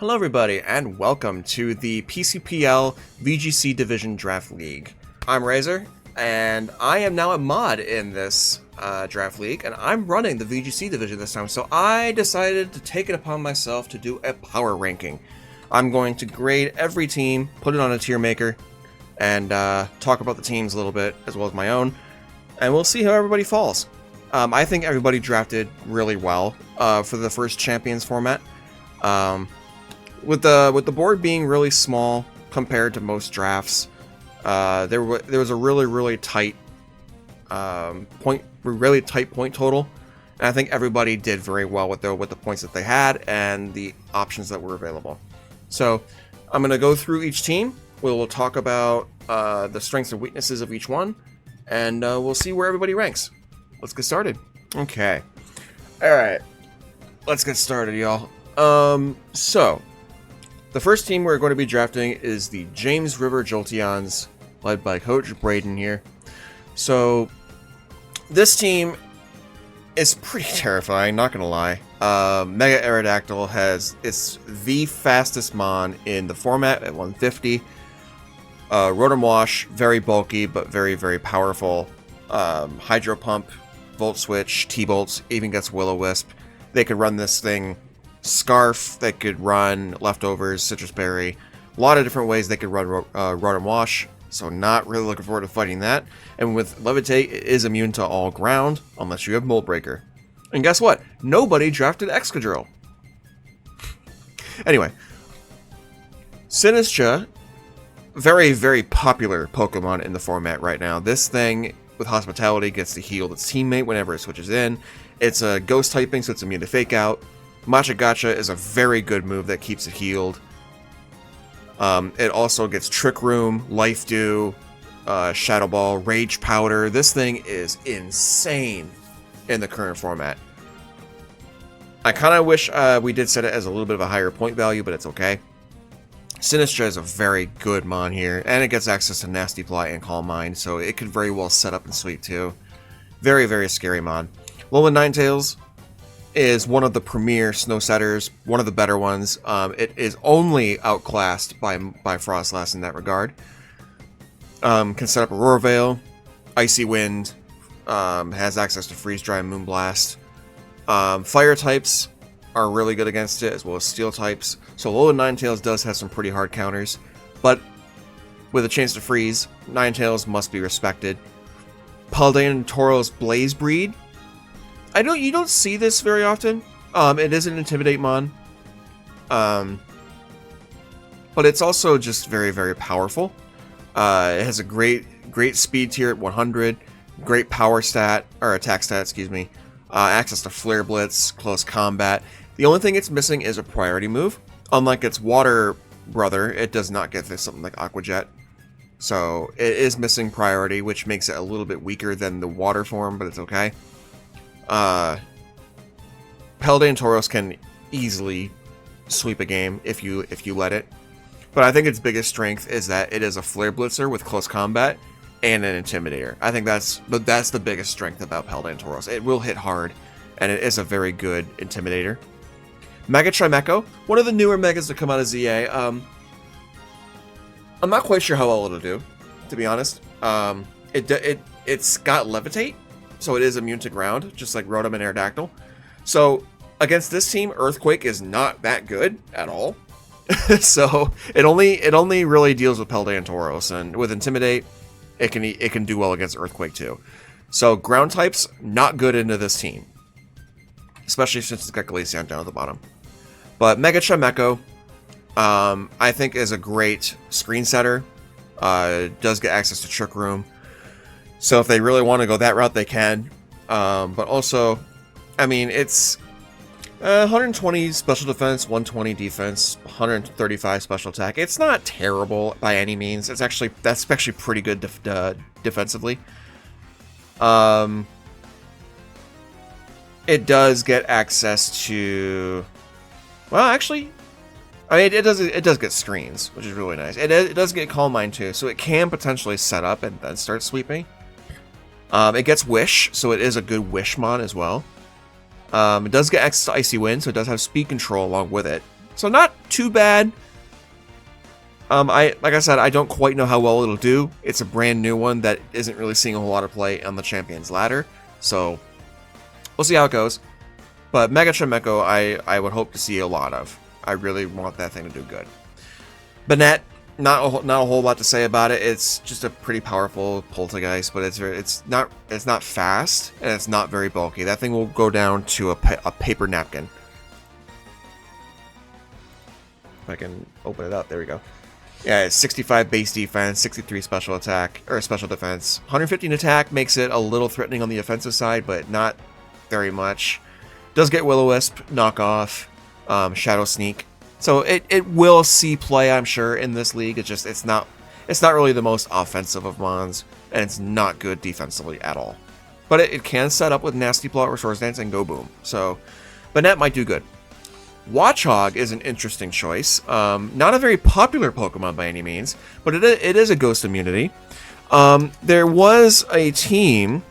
Hello everybody, and welcome to the PCPL VGC Division Draft League. I'm Razor, and I am now a mod in this Draft League, and I'm running the VGC Division this time, so I decided to take it upon myself to do a power ranking. I'm going to grade every team, put it on a tier maker, and talk about the teams a little bit, as well as my own, and we'll see how everybody falls. I think everybody drafted really well for the first Champions format. With the board being really small compared to most drafts, there was a really tight point total, and I think everybody did very well with the points that they had and the options that were available. So I'm gonna go through each team. We'll talk about the strengths and weaknesses of each one, and we'll see where everybody ranks. Let's get started. Okay. All right. Let's get started, y'all. So the first team we're going to be drafting is the James River Jolteons, led by Coach Braden here. So this team is pretty terrifying, not gonna lie. Mega Aerodactyl it's the fastest mon in the format at 150. Rotom Wash, very bulky but very powerful. Hydro Pump, Volt Switch, T-Bolts, even gets Will-O-Wisp. They could run this thing Scarf, they could run Leftovers, Citrus Berry. A lot of different ways they could run Rotom Wash, so not really looking forward to fighting that. And with Levitate, it is immune to all ground, unless you have Mold Breaker. And guess what? Nobody drafted Excadrill. Anyway, Sinistcha, very popular Pokemon in the format right now. This thing, with Hospitality, gets to heal its teammate whenever it switches in. It's a Ghost typing, so it's immune to Fake Out. Matcha Gotcha is a very good move that keeps it healed. It also gets Trick Room, Life Dew, Shadow Ball, Rage Powder. This thing is insane in the current format. I kind of wish we did set it as a little bit of a higher point value, but it's okay. Sinistcha is a very good mon here, and it gets access to Nasty Plot and Calm Mind, so it could very well set up and sweep too. Very scary mon. Alolan Ninetales is one of the premier snow setters, one of the better ones. It is only outclassed by Frostlass in that regard. Can set up Aurora Veil, Icy Wind, has access to Freeze Dry and Moonblast. Fire types are really good against it, as well as Steel types. So Alolan Ninetales does have some pretty hard counters, but with a chance to freeze, Ninetales must be respected. Paldean Tauros Blaze Breed. You don't see this very often. It is an Intimidate mon. But it's also just very powerful. It has a great speed tier at 100, great power stat, or attack stat, excuse me. Access to Flare Blitz, close combat. The only thing it's missing is a priority move. Unlike its water brother, it does not get this something like Aqua Jet. So it is missing priority, which makes it a little bit weaker than the water form, but it's okay. Paldean Tauros can easily sweep a game if you let it. But I think its biggest strength is that it is a Flare Blitzer with close combat and an Intimidator. I think that's the biggest strength about Paldean Tauros. It will hit hard, and it is a very good Intimidator. Mega Trimecho, one of the newer Megas to come out of ZA. I'm not quite sure how well it'll do, to be honest. It's got Levitate, so it is immune to ground, just like Rotom and Aerodactyl. So against this team, Earthquake is not that good at all. So it only really deals with Paldean Tauros, and with Intimidate, it can do well against Earthquake too. So ground types not good into this team, especially since it's got Glaceon down at the bottom. But Mega Trimecho, I think, is a great screen setter. Does get access to Trick Room. So if they really want to go that route, they can. But also, I mean, it's 120 special defense, 120 defense, 135 special attack. It's not terrible by any means. That's actually pretty good defensively. It does get access to, well, actually, I mean, it does get screens, which is really nice. It does get Calm Mind too, so it can potentially set up and then start sweeping. It gets Wish, so it is a good Wish mon as well. It does get access to Icy Wind, so it does have speed control along with it. So not too bad. Like I said, I don't quite know how well it'll do. It's a brand new one that isn't really seeing a whole lot of play on the Champions ladder. So we'll see how it goes. But Mega Chimecho, I would hope to see a lot of. I really want that thing to do good. Banette, not a whole lot to say about it. It's just a pretty powerful Poltergeist, but it's not fast and it's not very bulky. That thing will go down to a paper napkin. If I can open it up, there we go. Yeah, it's 65 base defense, 63 special attack, or special defense. 115 attack makes it a little threatening on the offensive side, but not very much. Does get Will-O-Wisp, Knockoff, Shadow Sneak. So it will see play, I'm sure, in this league. It's not really the most offensive of Mons, and it's not good defensively at all. But it can set up with Nasty Plot, Resource Dance, and Go Boom. So Banette might do good. Watchog is an interesting choice. Not a very popular Pokemon by any means, but it is a ghost immunity. There was a team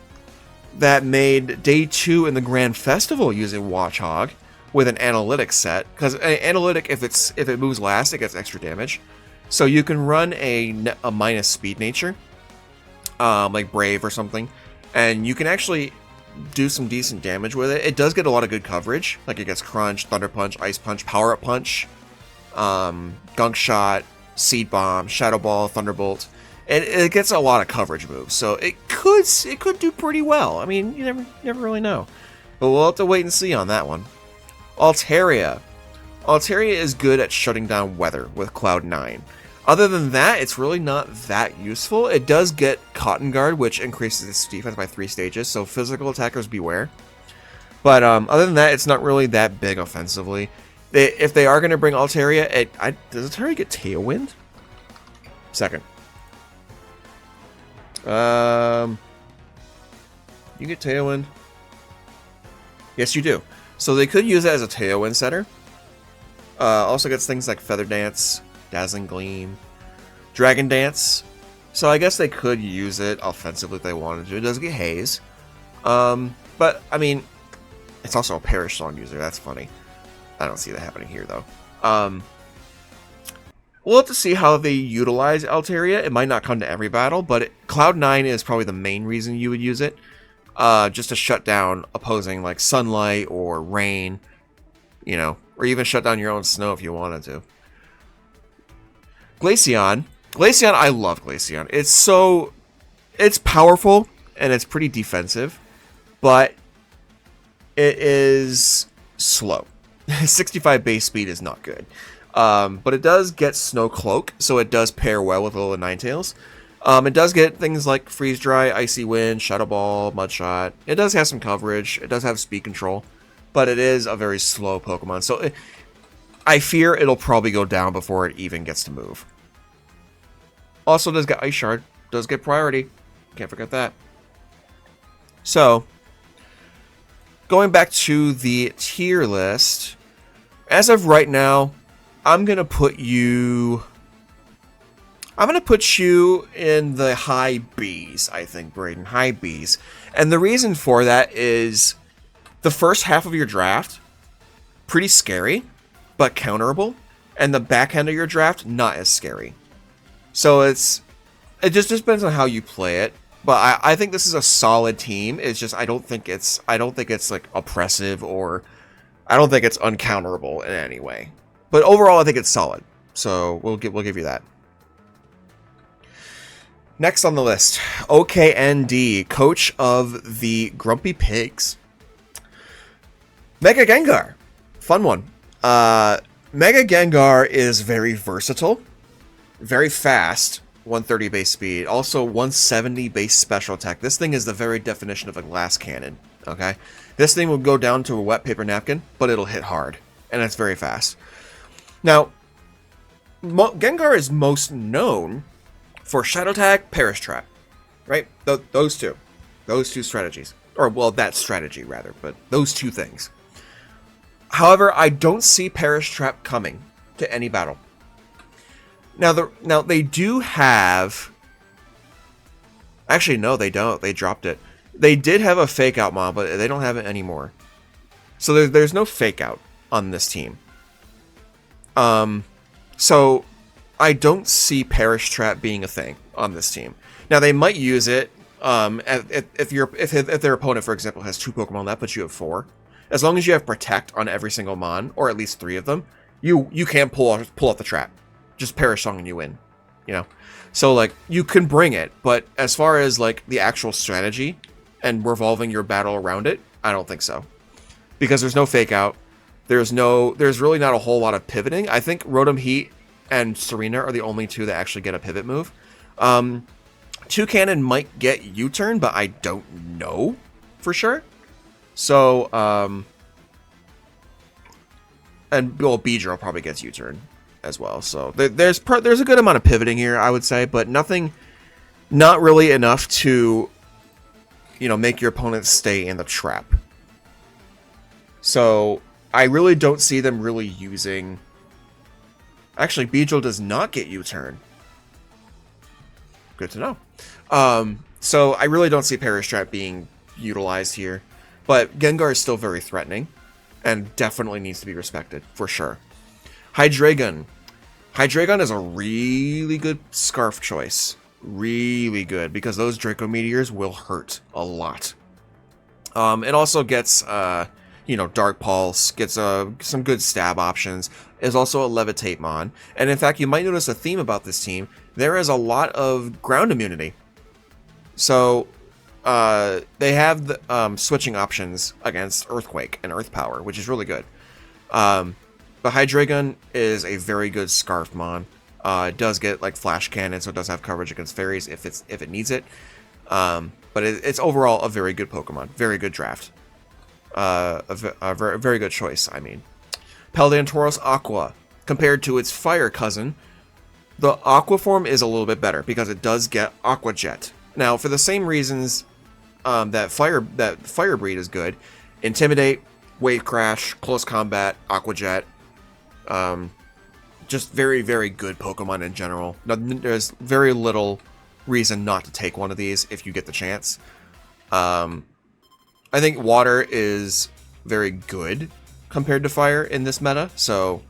that made Day 2 in the Grand Festival using Watchog with an analytic set, because analytic, if it moves last, it gets extra damage. So you can run a minus speed nature, like Brave or something, and you can actually do some decent damage with it. It does get a lot of good coverage, like it gets Crunch, Thunder Punch, Ice Punch, Power Up Punch, Gunk Shot, Seed Bomb, Shadow Ball, Thunderbolt. It gets a lot of coverage moves, so it could do pretty well. I mean, you never really know, but we'll have to wait and see on that one. Altaria is good at shutting down weather with Cloud 9. Other than that, it's really not that useful. It does get Cotton Guard, which increases its defense by 3 stages, so physical attackers beware. But other than that, it's not really that big offensively. If they are going to bring Altaria, does Altaria get Tailwind? Second. You get Tailwind. Yes, you do. So they could use it as a Tailwind setter. Also gets things like Feather Dance, Dazzling Gleam, Dragon Dance. So I guess they could use it offensively if they wanted to. It does get Haze. But, I mean, it's also a Perish Song user. That's funny. I don't see that happening here, though. We'll have to see how they utilize Altaria. It might not come to every battle, but Cloud9 is probably the main reason you would use it. Just to shut down opposing, like, Sunlight or Rain, you know, or even shut down your own snow if you wanted to. Glaceon, I love Glaceon. It's powerful, and it's pretty defensive, but it is slow. 65 base speed is not good. But it does get Snow Cloak, so it does pair well with Alola Ninetales. It does get things like Freeze Dry, Icy Wind, Shadow Ball, Mud Shot. It does have some coverage. It does have speed control, but it is a very slow Pokemon. So I fear it'll probably go down before it even gets to move. Also does get Ice Shard. Does get priority. Can't forget that. So, going back to the tier list, as of right now, I'm going to put you in the high Bs, I think, Braden. High Bs. And the reason for that is the first half of your draft, pretty scary, but counterable. And the back end of your draft, not as scary. So it just depends on how you play it. But I think this is a solid team. It's just I don't think it's like oppressive, or I don't think it's uncounterable in any way. But overall, I think it's solid. So we'll give you that. Next on the list, OKND, coach of the Grumpy Pigs. Mega Gengar, fun one. Mega Gengar is very versatile, very fast, 130 base speed, also 170 base special attack. This thing is the very definition of a glass cannon, okay? This thing will go down to a wet paper napkin, but it'll hit hard, and it's very fast. Now, Gengar is most known for Shadow Tag, Perish Trap, right? Those two strategies. Or, well, that strategy, rather, but those two things. However, I don't see Perish Trap coming to any battle. Now they do have... Actually, no, they don't. They dropped it. They did have a Fake Out mob, but they don't have it anymore. So there's no Fake Out on this team. So I don't see Perish Trap being a thing on this team. Now they might use it if their opponent, for example, has 2 Pokemon left, but you have 4. As long as you have Protect on every single Mon, or at least 3 of them, you can pull off the trap. Just Perish Song and you win. You know? So, like, you can bring it, but as far as, like, the actual strategy and revolving your battle around it, I don't think so. Because there's no Fake Out. There's really not a whole lot of pivoting. I think Rotom Heat and Serena are the only 2 that actually get a pivot move. Toucannon might get U-turn, but I don't know for sure. So, and well, Beedrill probably gets U-turn as well. So there's a good amount of pivoting here, I would say, but not really enough to, you know, make your opponent stay in the trap. So I really don't see them really using. Actually, Beedrill does not get U-turn. Good to know. So I really don't see Perish Trap being utilized here, but Gengar is still very threatening and definitely needs to be respected for sure. Hydreigon. Hydreigon is a really good Scarf choice. Really good, because those Draco Meteors will hurt a lot. It also gets, you know, Dark Pulse, gets some good stab options. Is also a Levitate Mon. And in fact, you might notice a theme about this team. There is a lot of ground immunity. So, they have the, switching options against Earthquake and Earth Power, which is really good. But Hydreigon is a very good Scarf Mon. It does get like Flash Cannon, so it does have coverage against fairies if it needs it. But it's overall a very good Pokemon, very good draft, a very good choice. I mean, Paldean Tauros Aqua compared to its Fire cousin, the Aqua form is a little bit better because it does get Aqua Jet. Now, for the same reasons that Fire Breed is good, Intimidate, Wave Crash, Close Combat, Aqua Jet. Just very, very good Pokemon in general. There's very little reason not to take one of these if you get the chance. I think Water is very good compared to Fire in this meta, so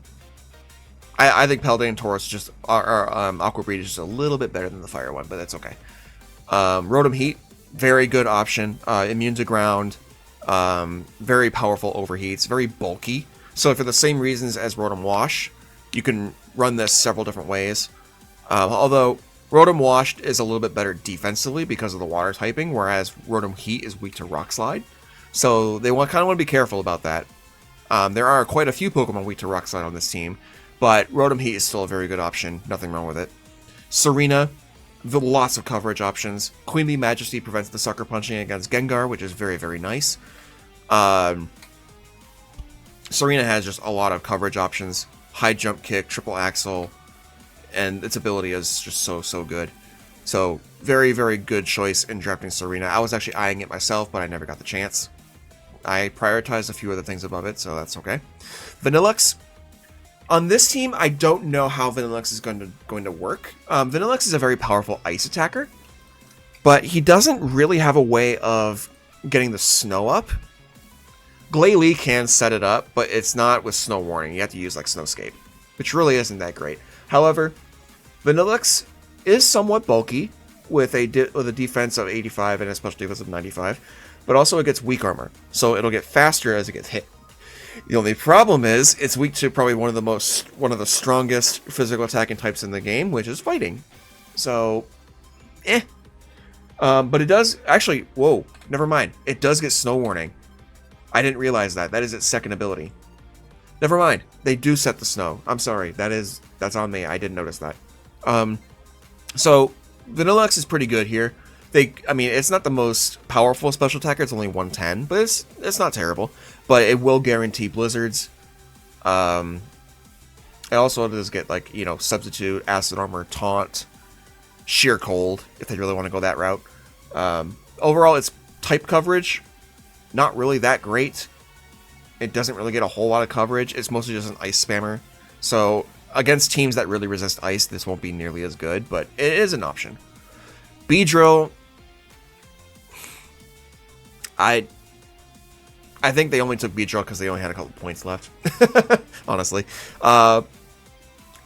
I think Paldean Tauros just Aqua Breed is just a little bit better than the Fire one, but that's okay. Rotom Heat, very good option. Immune to ground, very powerful overheats, very bulky. So for the same reasons as Rotom Wash, you can run this several different ways. Although Rotom Wash is a little bit better defensively because of the water typing, whereas Rotom Heat is weak to Rock Slide. So they kind of want to be careful about that. There are quite a few Pokemon weak to Rock Slide on this team, but Rotom Heat is still a very good option. Nothing wrong with it. Serena, lots of coverage options. Queenly Majesty prevents the Sucker Punching against Gengar, which is very, very nice. Serena has just a lot of coverage options. High Jump Kick, Triple Axle, and its ability is just so good. So, very, very good choice in drafting Serena. I was actually eyeing it myself, but I never got the chance. I prioritized a few other things above it, so that's okay. Vanillux. On this team, I don't know how Vanillux is going to work. Vanillux is a very powerful ice attacker, but he doesn't really have a way of getting the snow up. Glalie can set it up, but it's not with Snow Warning. You have to use like Snowscape, which really isn't that great. However, Vanillux is somewhat bulky with a defense of 85 and a special defense of 95, but also it gets weak armor, so it'll get faster as it gets hit. The only problem is it's weak to probably one of the strongest physical attacking types in the game, which is fighting. So, but it does actually. Whoa, never mind. It does get Snow Warning. I didn't realize that. That is its second ability. Never mind. They do set the snow. I'm sorry. That's on me. I didn't notice that. So Vanillux is pretty good here. I mean, it's not the most powerful special attacker. It's only 110, but it's not terrible. But it will guarantee blizzards. It also does get like, you know, substitute, acid armor, taunt, sheer cold if they really want to go that route. Overall, its type coverage, not really that great. It doesn't really get a whole lot of coverage. It's mostly just an ice spammer. So against teams that really resist ice, this won't be nearly as good, but it is an option. Beedrill, I think they only took Beedrill because they only had a couple points left. Honestly.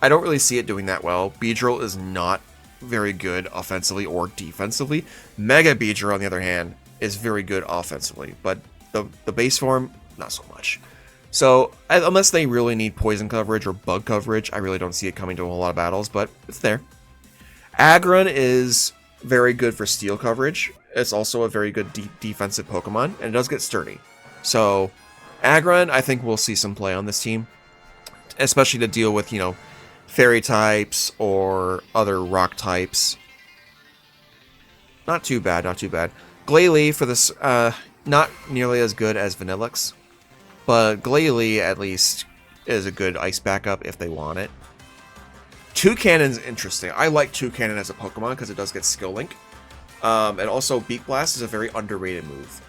I don't really see it doing that well. Beedrill is not very good offensively or defensively. Mega Beedrill, on the other hand, is very good offensively, but the base form, not so much. So, unless they really need poison coverage or bug coverage, I really don't see it coming to a whole lot of battles, but it's there. Aggron is very good for steel coverage. It's also a very good defensive Pokemon, and it does get sturdy. So, Aggron, I think we'll see some play on this team, especially to deal with, you know, fairy types or other rock types. Not too bad, not too bad. Glalie for this, not nearly as good as Vanillix, but Glalie at least is a good ice backup if they want it. Toucannon's interesting. I like Toucannon as a Pokemon because it does get Skill Link. And also Beak Blast is a very underrated move.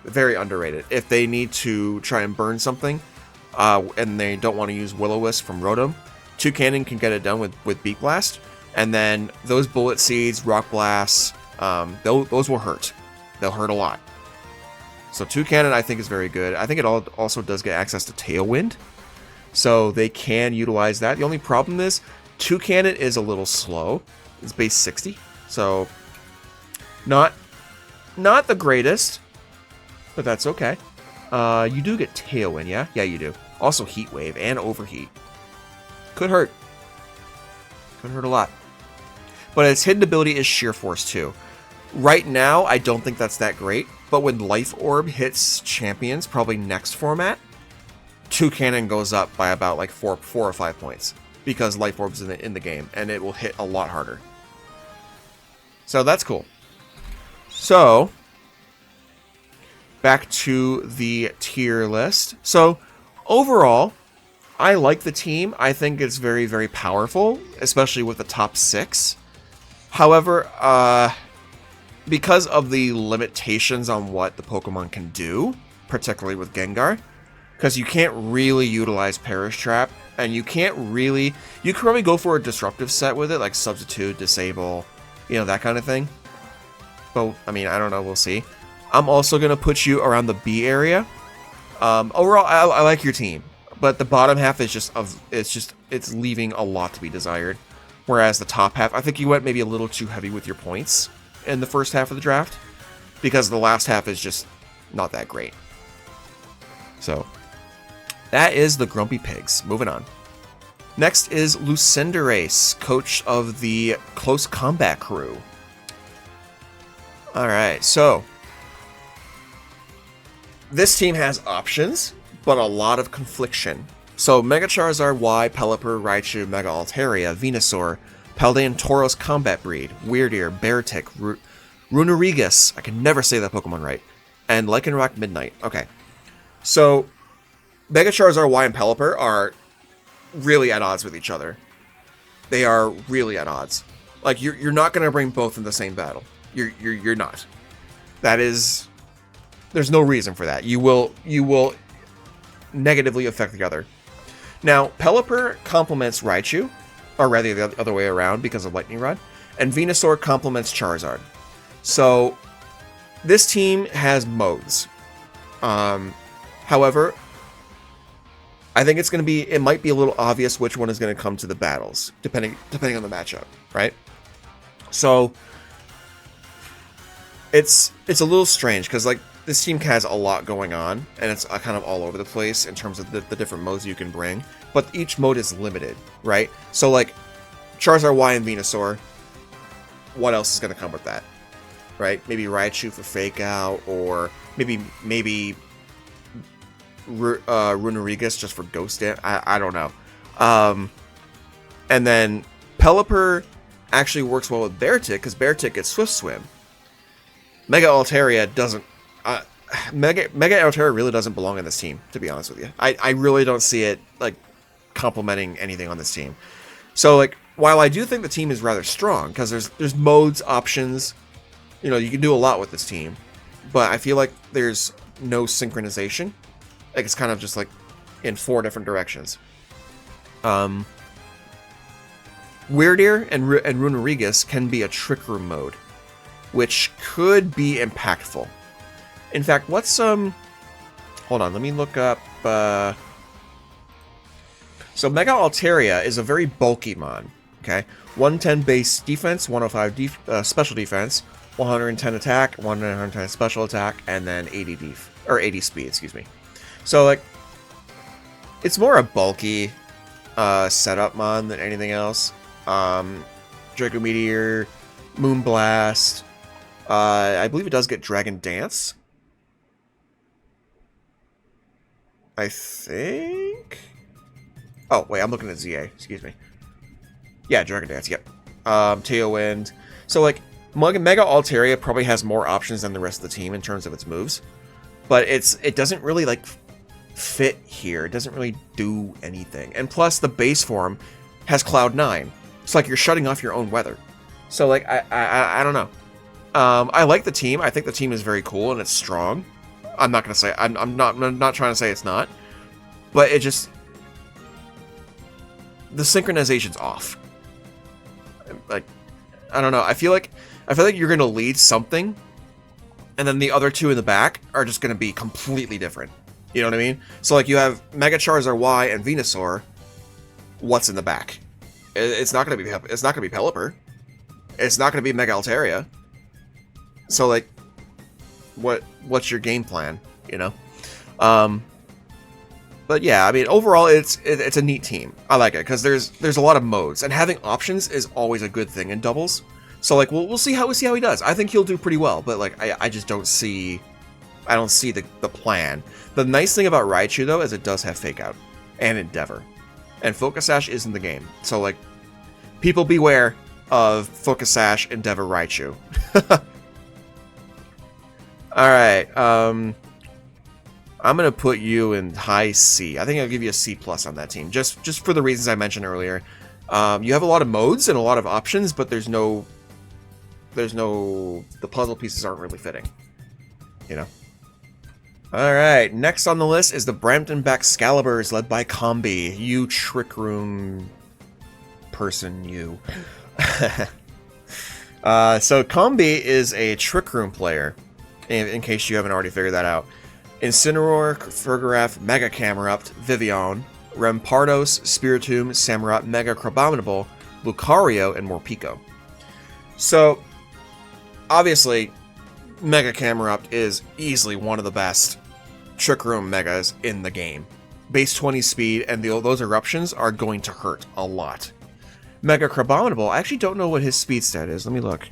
Very underrated. If they need to try and burn something, and they don't want to use Will-O-Wisp from Rotom, Toucannon can get it done with Beak Blast. And then those Bullet Seeds, Rock Blasts, those will hurt. They'll hurt a lot. So Toucannon I think is very good. I think it also does get access to Tailwind. So they can utilize that. The only problem is Toucannon is a little slow. It's base 60. So not the greatest, but that's okay. You do get Tailwind, yeah? Yeah, you do. Also Heat Wave and Overheat. Could hurt. Could hurt a lot. But its hidden ability is Sheer Force too. Right now, I don't think that's that great, but when Life Orb hits Champions, probably next format, Toucannon goes up by about like 4 or 5 points, because Life Orb's in the game, and it will hit a lot harder. So that's cool. So, back to the tier list. So, overall, I like the team. I think it's very, very powerful, especially with the top 6. However, because of the limitations on what the Pokemon can do, particularly with Gengar, because you can't really utilize Perish Trap, and you can't really... You could probably go for a disruptive set with it, like Substitute, Disable, you know, that kind of thing. But, I mean, I don't know, we'll see. I'm also going to put you around the B area. Overall, I like your team, but the bottom half is it's leaving a lot to be desired. Whereas the top half, I think you went maybe a little too heavy with your points in the first half of the draft, because the last half is just not that great. So, that is the Grumpy Pigs. Moving on. Next is Lucinderace, coach of the Close Combat crew. Alright, so this team has options, but a lot of confliction. So, Mega Charizard Y, Pelipper, Raichu, Mega Altaria, Venusaur, Paldean Tauros Combat Breed, Weirdeer, Beartic, Runerigus, I can never say that Pokemon right, and Lycanroc Midnight. Okay, so Mega Charizard Y and Pelipper are really at odds with each other. They are really at odds. Like, you're not going to bring both in the same battle. You're not. That is... There's no reason for that. You will negatively affect the other. Now, Pelipper complements Raichu, or rather the other way around because of Lightning Rod, and Venusaur complements Charizard. So, this team has modes. However, I think it might be a little obvious which one is going to come to the battles, depending on the matchup, right? So, it's a little strange, because like, this team has a lot going on, and it's kind of all over the place in terms of the different modes you can bring, but each mode is limited, right? So, like, Charizard Y and Venusaur, what else is going to come with that, right? Maybe Raichu for Fake Out, or maybe Runerigus just for Ghost Dance. I don't know. And then Pelipper actually works well with Beartic, because Beartic gets Swift Swim. Mega Altaria doesn't... Mega Altaria really doesn't belong in this team, to be honest with you. I really don't see it, like, complementing anything on this team. So, like, while I do think the team is rather strong, because there's modes, options, you know, you can do a lot with this team, but I feel like there's no synchronization. Like, it's kind of just, like, in 4 different directions. Weirdeer and Runerigus can be a Trick Room mode, which could be impactful. In fact, what's hold on, let me look up So Mega Altaria is a very bulky mon. Okay, 110 base defense, 105 special defense, 110 attack, 110 special attack, and then 80 speed. Excuse me. So like, it's more a bulky setup mon than anything else. Draco Meteor, Moonblast. I believe it does get Dragon Dance. I think. Oh wait, I'm looking at ZA. Excuse me. Yeah, Dragon Dance. Yep. Tailwind. So like, Mega Altaria probably has more options than the rest of the team in terms of its moves, but it doesn't really like fit here. It doesn't really do anything. And plus, the base form has Cloud 9. It's like you're shutting off your own weather. So like, I don't know. I like the team. I think the team is very cool and it's strong. I'm not gonna say I'm not trying to say it's not, but it just, the synchronization's off. Like, I don't know. I feel like you're gonna lead something, and then the other two in the back are just gonna be completely different. You know what I mean? So like, you have Mega Charizard Y and Venusaur. What's in the back? It's not gonna be Pelipper. It's not gonna be Mega Altaria. So like, what's your game plan? You know? But yeah, I mean, overall, it's a neat team. I like it because there's a lot of modes, and having options is always a good thing in doubles. So like, we'll see how he does. I think he'll do pretty well, but like, I just don't see the plan. The nice thing about Raichu though is it does have Fake Out and Endeavor, and Focus Sash is in the game. So like, people beware of Focus Sash, Endeavor, Raichu. All right. I'm gonna put you in high C. I think I'll give you a C+ on that team, just for the reasons I mentioned earlier. You have a lot of modes and a lot of options, but the puzzle pieces aren't really fitting. You know. All right. Next on the list is the Brampton Baxcaliburs, led by Combi. You Trick Room person, you. So Combi is a Trick Room player, in case you haven't already figured that out. Incineroar, Fergaraf, Mega Camerupt, Vivillon, Rampardos, Spiritomb, Samurott, Mega Crabominable, Lucario, and Morpeko. So, obviously, Mega Camerupt is easily one of the best Trick Room Megas in the game. Base 20 speed, and those eruptions are going to hurt a lot. Mega Crabominable, I actually don't know what his speed stat is. Let me look.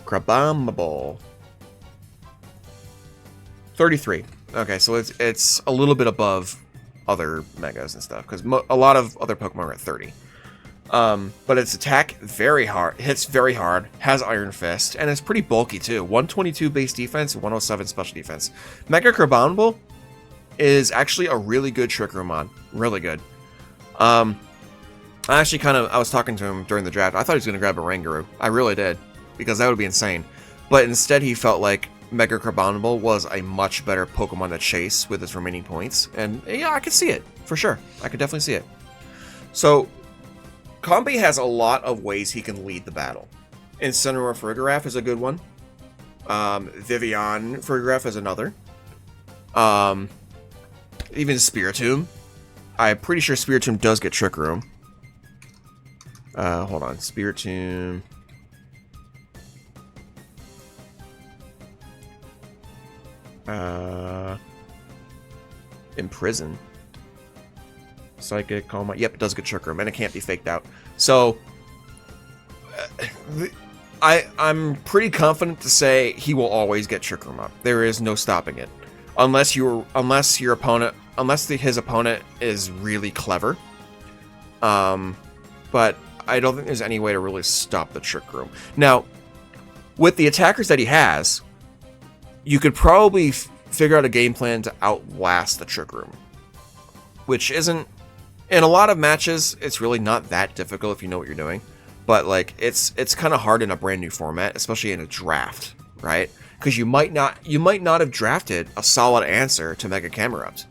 Crabominable. 33. Okay, so it's a little bit above other Megas and stuff, because a lot of other Pokemon are at 30. But its attack hits very hard, has Iron Fist, and it's pretty bulky too. 122 base defense, 107 special defense. Mega Crabominable is actually a really good Trick Room mon. Really good. I was talking to him during the draft. I thought he was going to grab a Rangaroo. I really did, because that would be insane. But instead he felt like Mega Crabominable was a much better Pokemon to chase with its remaining points. And yeah, I could see it, for sure. I could definitely see it. So, Combi has a lot of ways he can lead the battle. Incineroar Fergaraf is a good one. Vivillon Fergaraf is another. Even Spiritomb. I'm pretty sure Spiritomb does get Trick Room. Hold on. Spiritomb. Imprison. Psychic, Calm. Yep, it does get Trick Room, and it can't be faked out. So, I'm pretty confident to say he will always get Trick Room up. There is no stopping it, unless his opponent is really clever. But I don't think there's any way to really stop the Trick Room. Now, with the attackers that he has, you could probably figure out a game plan to outlast the Trick Room, which isn't, in a lot of matches, it's really not that difficult if you know what you're doing. But like, it's kind of hard in a brand new format, especially in a draft, right? Because you might not have drafted a solid answer to Mega Camerupt.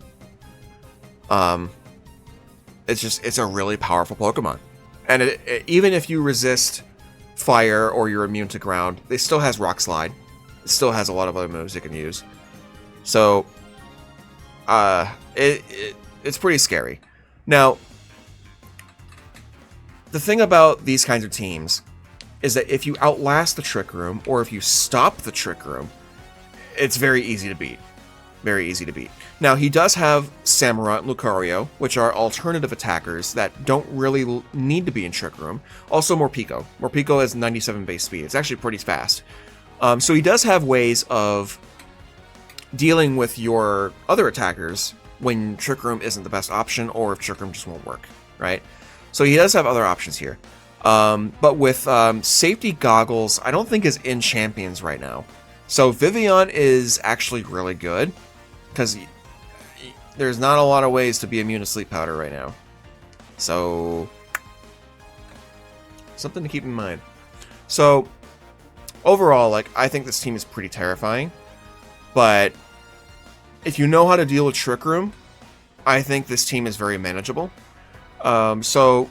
It's a really powerful Pokemon, and even if you resist fire or you're immune to ground, it still has Rock Slide. It still has a lot of other moves it can use. So, it's pretty scary. Now, the thing about these kinds of teams is that if you outlast the Trick Room, or if you stop the Trick Room, it's very easy to beat. Very easy to beat. Now, he does have Samurott and Lucario, which are alternative attackers that don't really need to be in Trick Room. Also, Morpeko. Morpeko has 97 base speed. It's actually pretty fast. So he does have ways of dealing with your other attackers when Trick Room isn't the best option, or if Trick Room just won't work, right? So he does have other options here. But with Safety Goggles, I don't think is in Champions right now. So Vivian is actually really good, because there's not a lot of ways to be immune to Sleep Powder right now. So, something to keep in mind. So, overall, like, I think this team is pretty terrifying. But, if you know how to deal with Trick Room, I think this team is very manageable. So,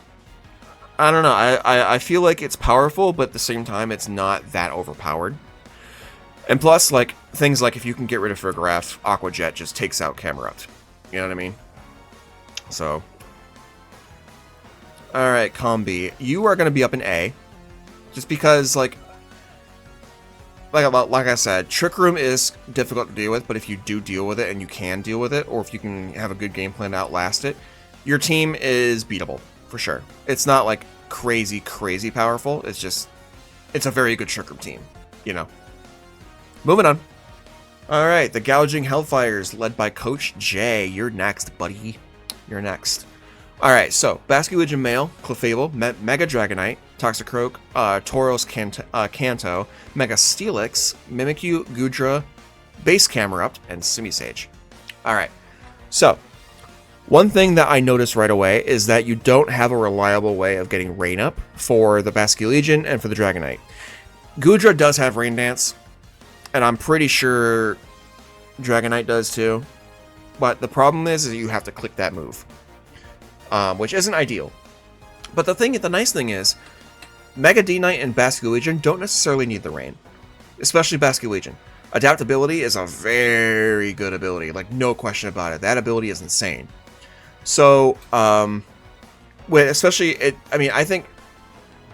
I don't know. I feel like it's powerful, but at the same time, it's not that overpowered. And plus, like, things like if you can get rid of Fergraf, Aqua Jet just takes out Camerupt. You know what I mean? So. Alright, Combi. You are going to be up in A. Just because, like I said, Trick Room is difficult to deal with, but if you do deal with it, and you can deal with it, or if you can have a good game plan to outlast it, your team is beatable, for sure. It's not, like, crazy, crazy powerful. It's just, it's a very good Trick Room team, you know? Moving on. Alright, the Gouging Hellfires, led by Coach J. You're next, buddy. You're next. Alright, so, Basculegion Male, Clefable, Mega Dragonite, Toxicroak, Tauros Kanto, Mega Steelix, Mimikyu, Goodra, Base Camerupt, and Simisage. Alright, so, one thing that I noticed right away is that you don't have a reliable way of getting Rain Up for the Basculegion and for the Dragonite. Goodra does have Rain Dance, and I'm pretty sure Dragonite does too. But the problem is you have to click that move, which isn't ideal. But the nice thing is, Mega D-Knight and Basculegion don't necessarily need the rain, especially Basculegion. Adaptability is a very good ability, like no question about it. That ability is insane. So, especially I think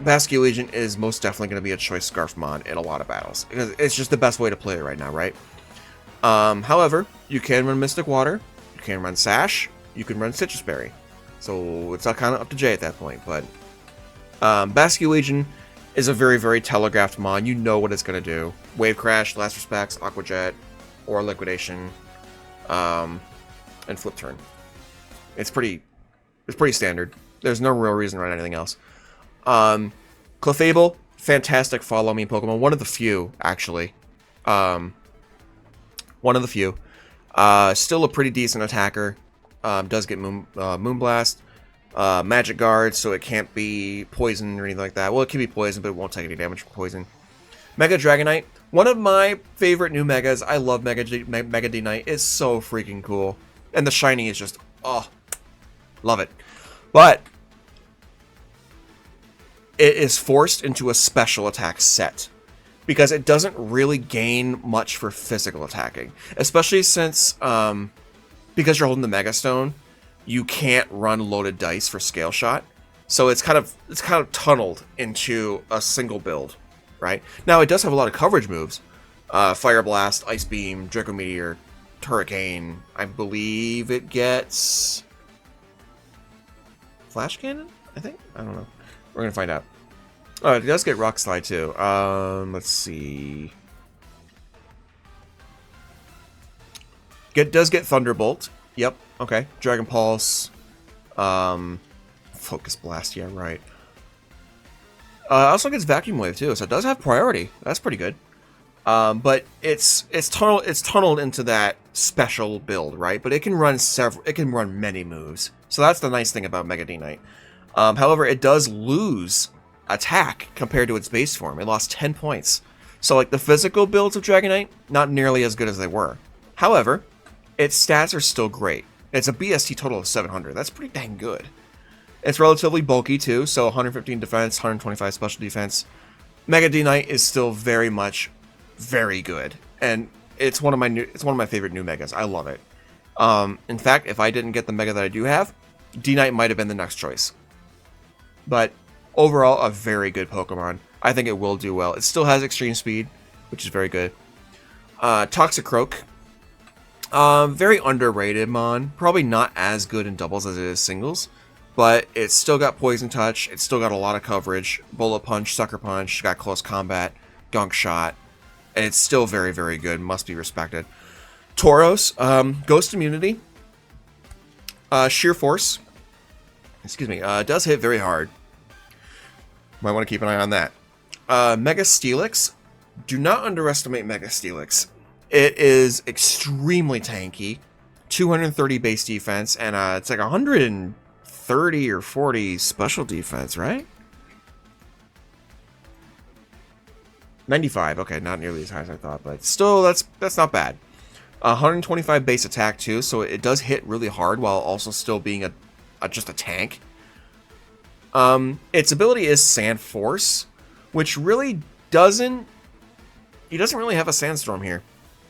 Basculegion is most definitely going to be a choice Scarf mod in a lot of battles, because it's just the best way to play it right now, right? However, you can run Mystic Water, you can run Sash, you can run Citrus Berry. So it's kind of up to Jay at that point, but Basculegion is a very, very telegraphed mod. You know what it's going to do. Wave Crash, Last Respects, Aqua Jet, or Liquidation, and Flip Turn. It's pretty standard. There's no real reason to run anything else. Clefable, fantastic follow me Pokemon. One of the few, actually. One of the few. Still a pretty decent attacker. Does get Moonblast. Magic Guard, so it can't be poison or anything like that. Well, it can be poison, but it won't take any damage from poison. Mega Dragonite, one of my favorite new Megas. I love Mega D-Knight. It's so freaking cool. And the shiny is just, oh, love it. But it is forced into a special attack set, because it doesn't really gain much for physical attacking. Especially since, because you're holding the Mega Stone, you can't run loaded dice for Scale Shot. So it's kind of tunneled into a single build, right? Now, it does have a lot of coverage moves. Fire Blast, Ice Beam, Draco Meteor, Hurricane. I believe it gets Flash Cannon, I think? I don't know. We're going to find out. Oh, it does get Rock Slide, too. Let's see. It does get Thunderbolt. Yep, okay. Dragon Pulse. Focus Blast, yeah, right. Also gets Vacuum Wave, too, so it does have priority. That's pretty good. But it's tunneled into that special build, right? But it can run many moves. So that's the nice thing about Mega D-Knight. However, it does lose attack compared to its base form. It lost 10 points. So like the physical builds of Dragonite, not nearly as good as they were. However, its stats are still great. It's a BST total of 700. That's pretty dang good. It's relatively bulky too, so 115 defense, 125 special defense. Mega D-Knight is still very much very good, and it's one of my favorite new megas. I love it. In fact, if I didn't get the mega that I do have, D-Knight might have been the next choice. But Overall, a very good Pokemon. I think it will do well. It still has extreme speed, which is very good. Toxicroak. Very underrated mon. Probably not as good in doubles as it is singles. But it's still got Poison Touch. It's still got a lot of coverage. Bullet Punch, Sucker Punch, got Close Combat, Gunk Shot. And it's still very, very good. Must be respected. Tauros. Ghost Immunity. Sheer Force. Excuse me. Does hit very hard. Might want to keep an eye on that. Mega Steelix. Do not underestimate Mega Steelix. It is extremely tanky. 230 base defense, and it's like 130 or 40 special defense, right? 95. Okay, not nearly as high as I thought, but still, that's not bad. 125 base attack too, so it does hit really hard while also still being just a tank. Its ability is Sand Force, which really doesn't... He doesn't really have a Sandstorm here.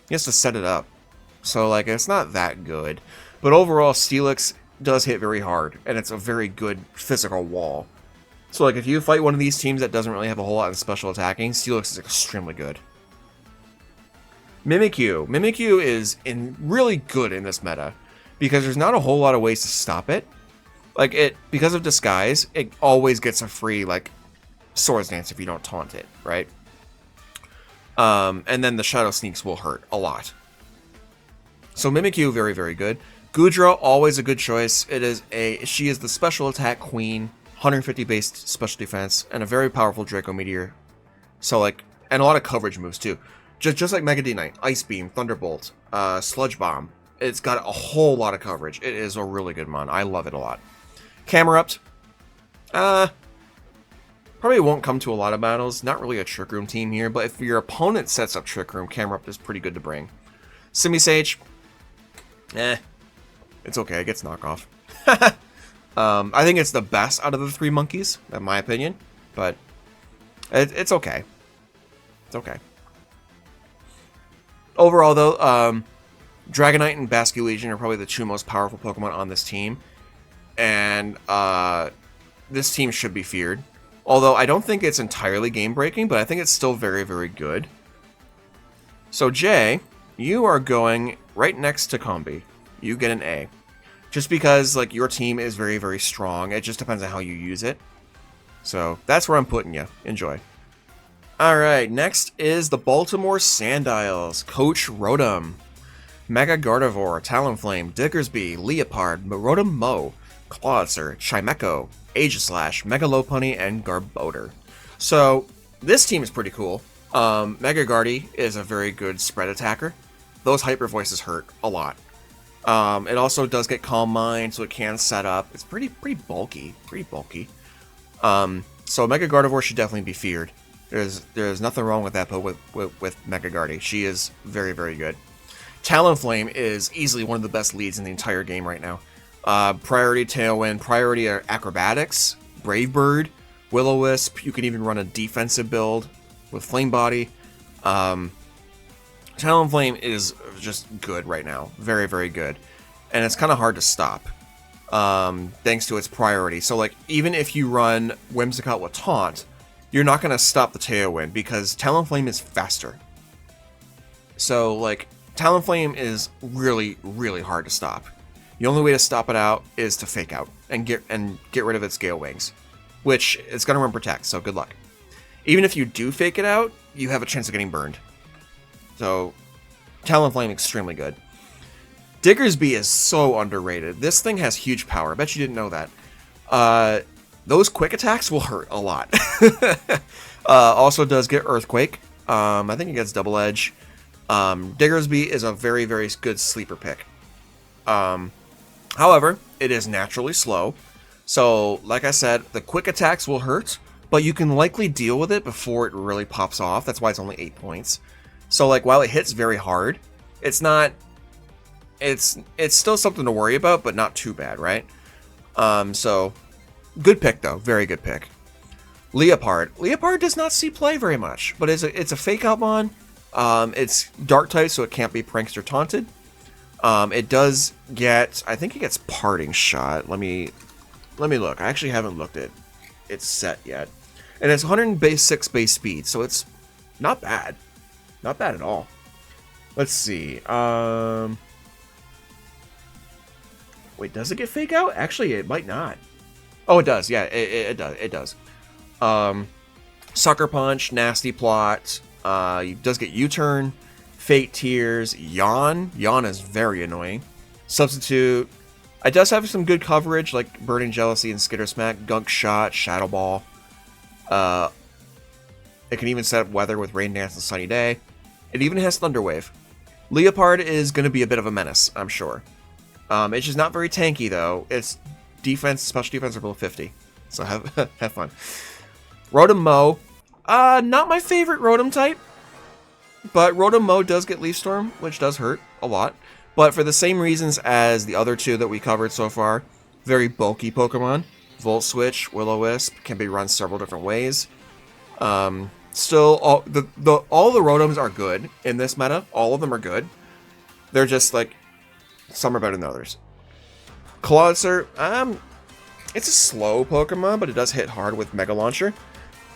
He has to set it up. So, like, it's not that good. But overall, Steelix does hit very hard, and it's a very good physical wall. So, like, if you fight one of these teams that doesn't really have a whole lot of special attacking, Steelix is extremely good. Mimikyu. Mimikyu is really good in this meta, because there's not a whole lot of ways to stop it. Like, because of Disguise, it always gets a free, like, Swords Dance if you don't taunt it, right? And then the Shadow Sneaks will hurt a lot. So Mimikyu, very, very good. Goodra, always a good choice. She is the special attack queen, 150 base special defense, and a very powerful Draco Meteor. So, like, and a lot of coverage moves, too. Just like Mega D-Knight, Ice Beam, Thunderbolt, Sludge Bomb. It's got a whole lot of coverage. It is a really good mon. I love it a lot. Camerupt. Probably won't come to a lot of battles. Not really a Trick Room team here, but if your opponent sets up Trick Room, Camerupt is pretty good to bring. Simisage. It's okay. It gets knockoff. I think it's the best out of the three monkeys, in my opinion. But it's okay. It's okay. Overall, though, Dragonite and Basculegion are probably the two most powerful Pokemon on this team. And this team should be feared. Although I don't think it's entirely game-breaking, but I think it's still very, very good. So, Jay, you are going right next to Combi. You get an A. Just because, like, your team is very, very strong. It just depends on how you use it. So, that's where I'm putting you. Enjoy. Alright, next is the Baltimore Sandiles. Coach Rotom. Mega Gardevoir, Talonflame, Diggersby, Leopard, Rotom Mow, Clawitzer, Chimecho, Aegislash, Mega Lopunny, and Garbodor. So, this team is pretty cool. Mega Gardy is a very good spread attacker. Those Hyper Voices hurt a lot. It also does get Calm Mind, so it can set up. It's pretty bulky. So Mega Gardevoir should definitely be feared. There's nothing wrong with that, but with Mega Gardy. She is very, very good. Talonflame is easily one of the best leads in the entire game right now. Priority Tailwind, Priority Acrobatics, Brave Bird, Will-O-Wisp. You can even run a defensive build with Flame Body. Talonflame is just good right now. Very, very good. And it's kind of hard to stop, thanks to its priority. So, like, even if you run Whimsicott with Taunt, you're not going to stop the Tailwind because Talonflame is faster. So, like, Talonflame is really, really hard to stop. The only way to stop it out is to Fake Out and get rid of its Gale Wings, which it's going to run Protect, so good luck. Even if you do Fake It Out, you have a chance of getting burned. So, Talonflame, extremely good. Diggersby is so underrated. This thing has huge power. I bet you didn't know that. Those quick attacks will hurt a lot. Also does get Earthquake. I think it gets Double Edge. Diggersby is a very, very good sleeper pick. However, it is naturally slow. So, like I said, the quick attacks will hurt, but you can likely deal with it before it really pops off. That's why it's only 8 points. So, like, while it hits very hard, it's not... It's still something to worry about, but not too bad, right? So, good pick, though. Very good pick. Leopard. Leopard does not see play very much, but it's a Fake Out mon. It's Dark type, so it can't be pranked or taunted. It does get... I think it gets Parting Shot. Let me look. I actually haven't looked at it's set yet. And it's 106 base speed, so it's not bad. Not bad at all. Let's see. Wait, does it get fake out? Actually, it might not. Oh, it does. Yeah, it does. It does. Sucker Punch, Nasty Plot. It does get U-Turn, Fate Tears, Yawn. Yawn is very annoying. Substitute. It does have some good coverage, like Burning Jealousy and Skitter Smack, Gunk Shot, Shadow Ball. It can even set up weather with Rain Dance and Sunny Day. It even has Thunder Wave. Leopard is going to be a bit of a menace, I'm sure. It's just not very tanky, though. Its defense, special defense are below 50. So have fun. Rotom Mow. Not my favorite Rotom type. But Rotom Mow does get Leaf Storm, which does hurt a lot. But for the same reasons as the other two that we covered so far. Very bulky Pokemon. Volt Switch, Will-O-Wisp can be run several different ways. Still, all the Rotoms are good in this meta. All of them are good. They're just like, some are better than others. Clawitzer, it's a slow Pokemon, but it does hit hard with Mega Launcher.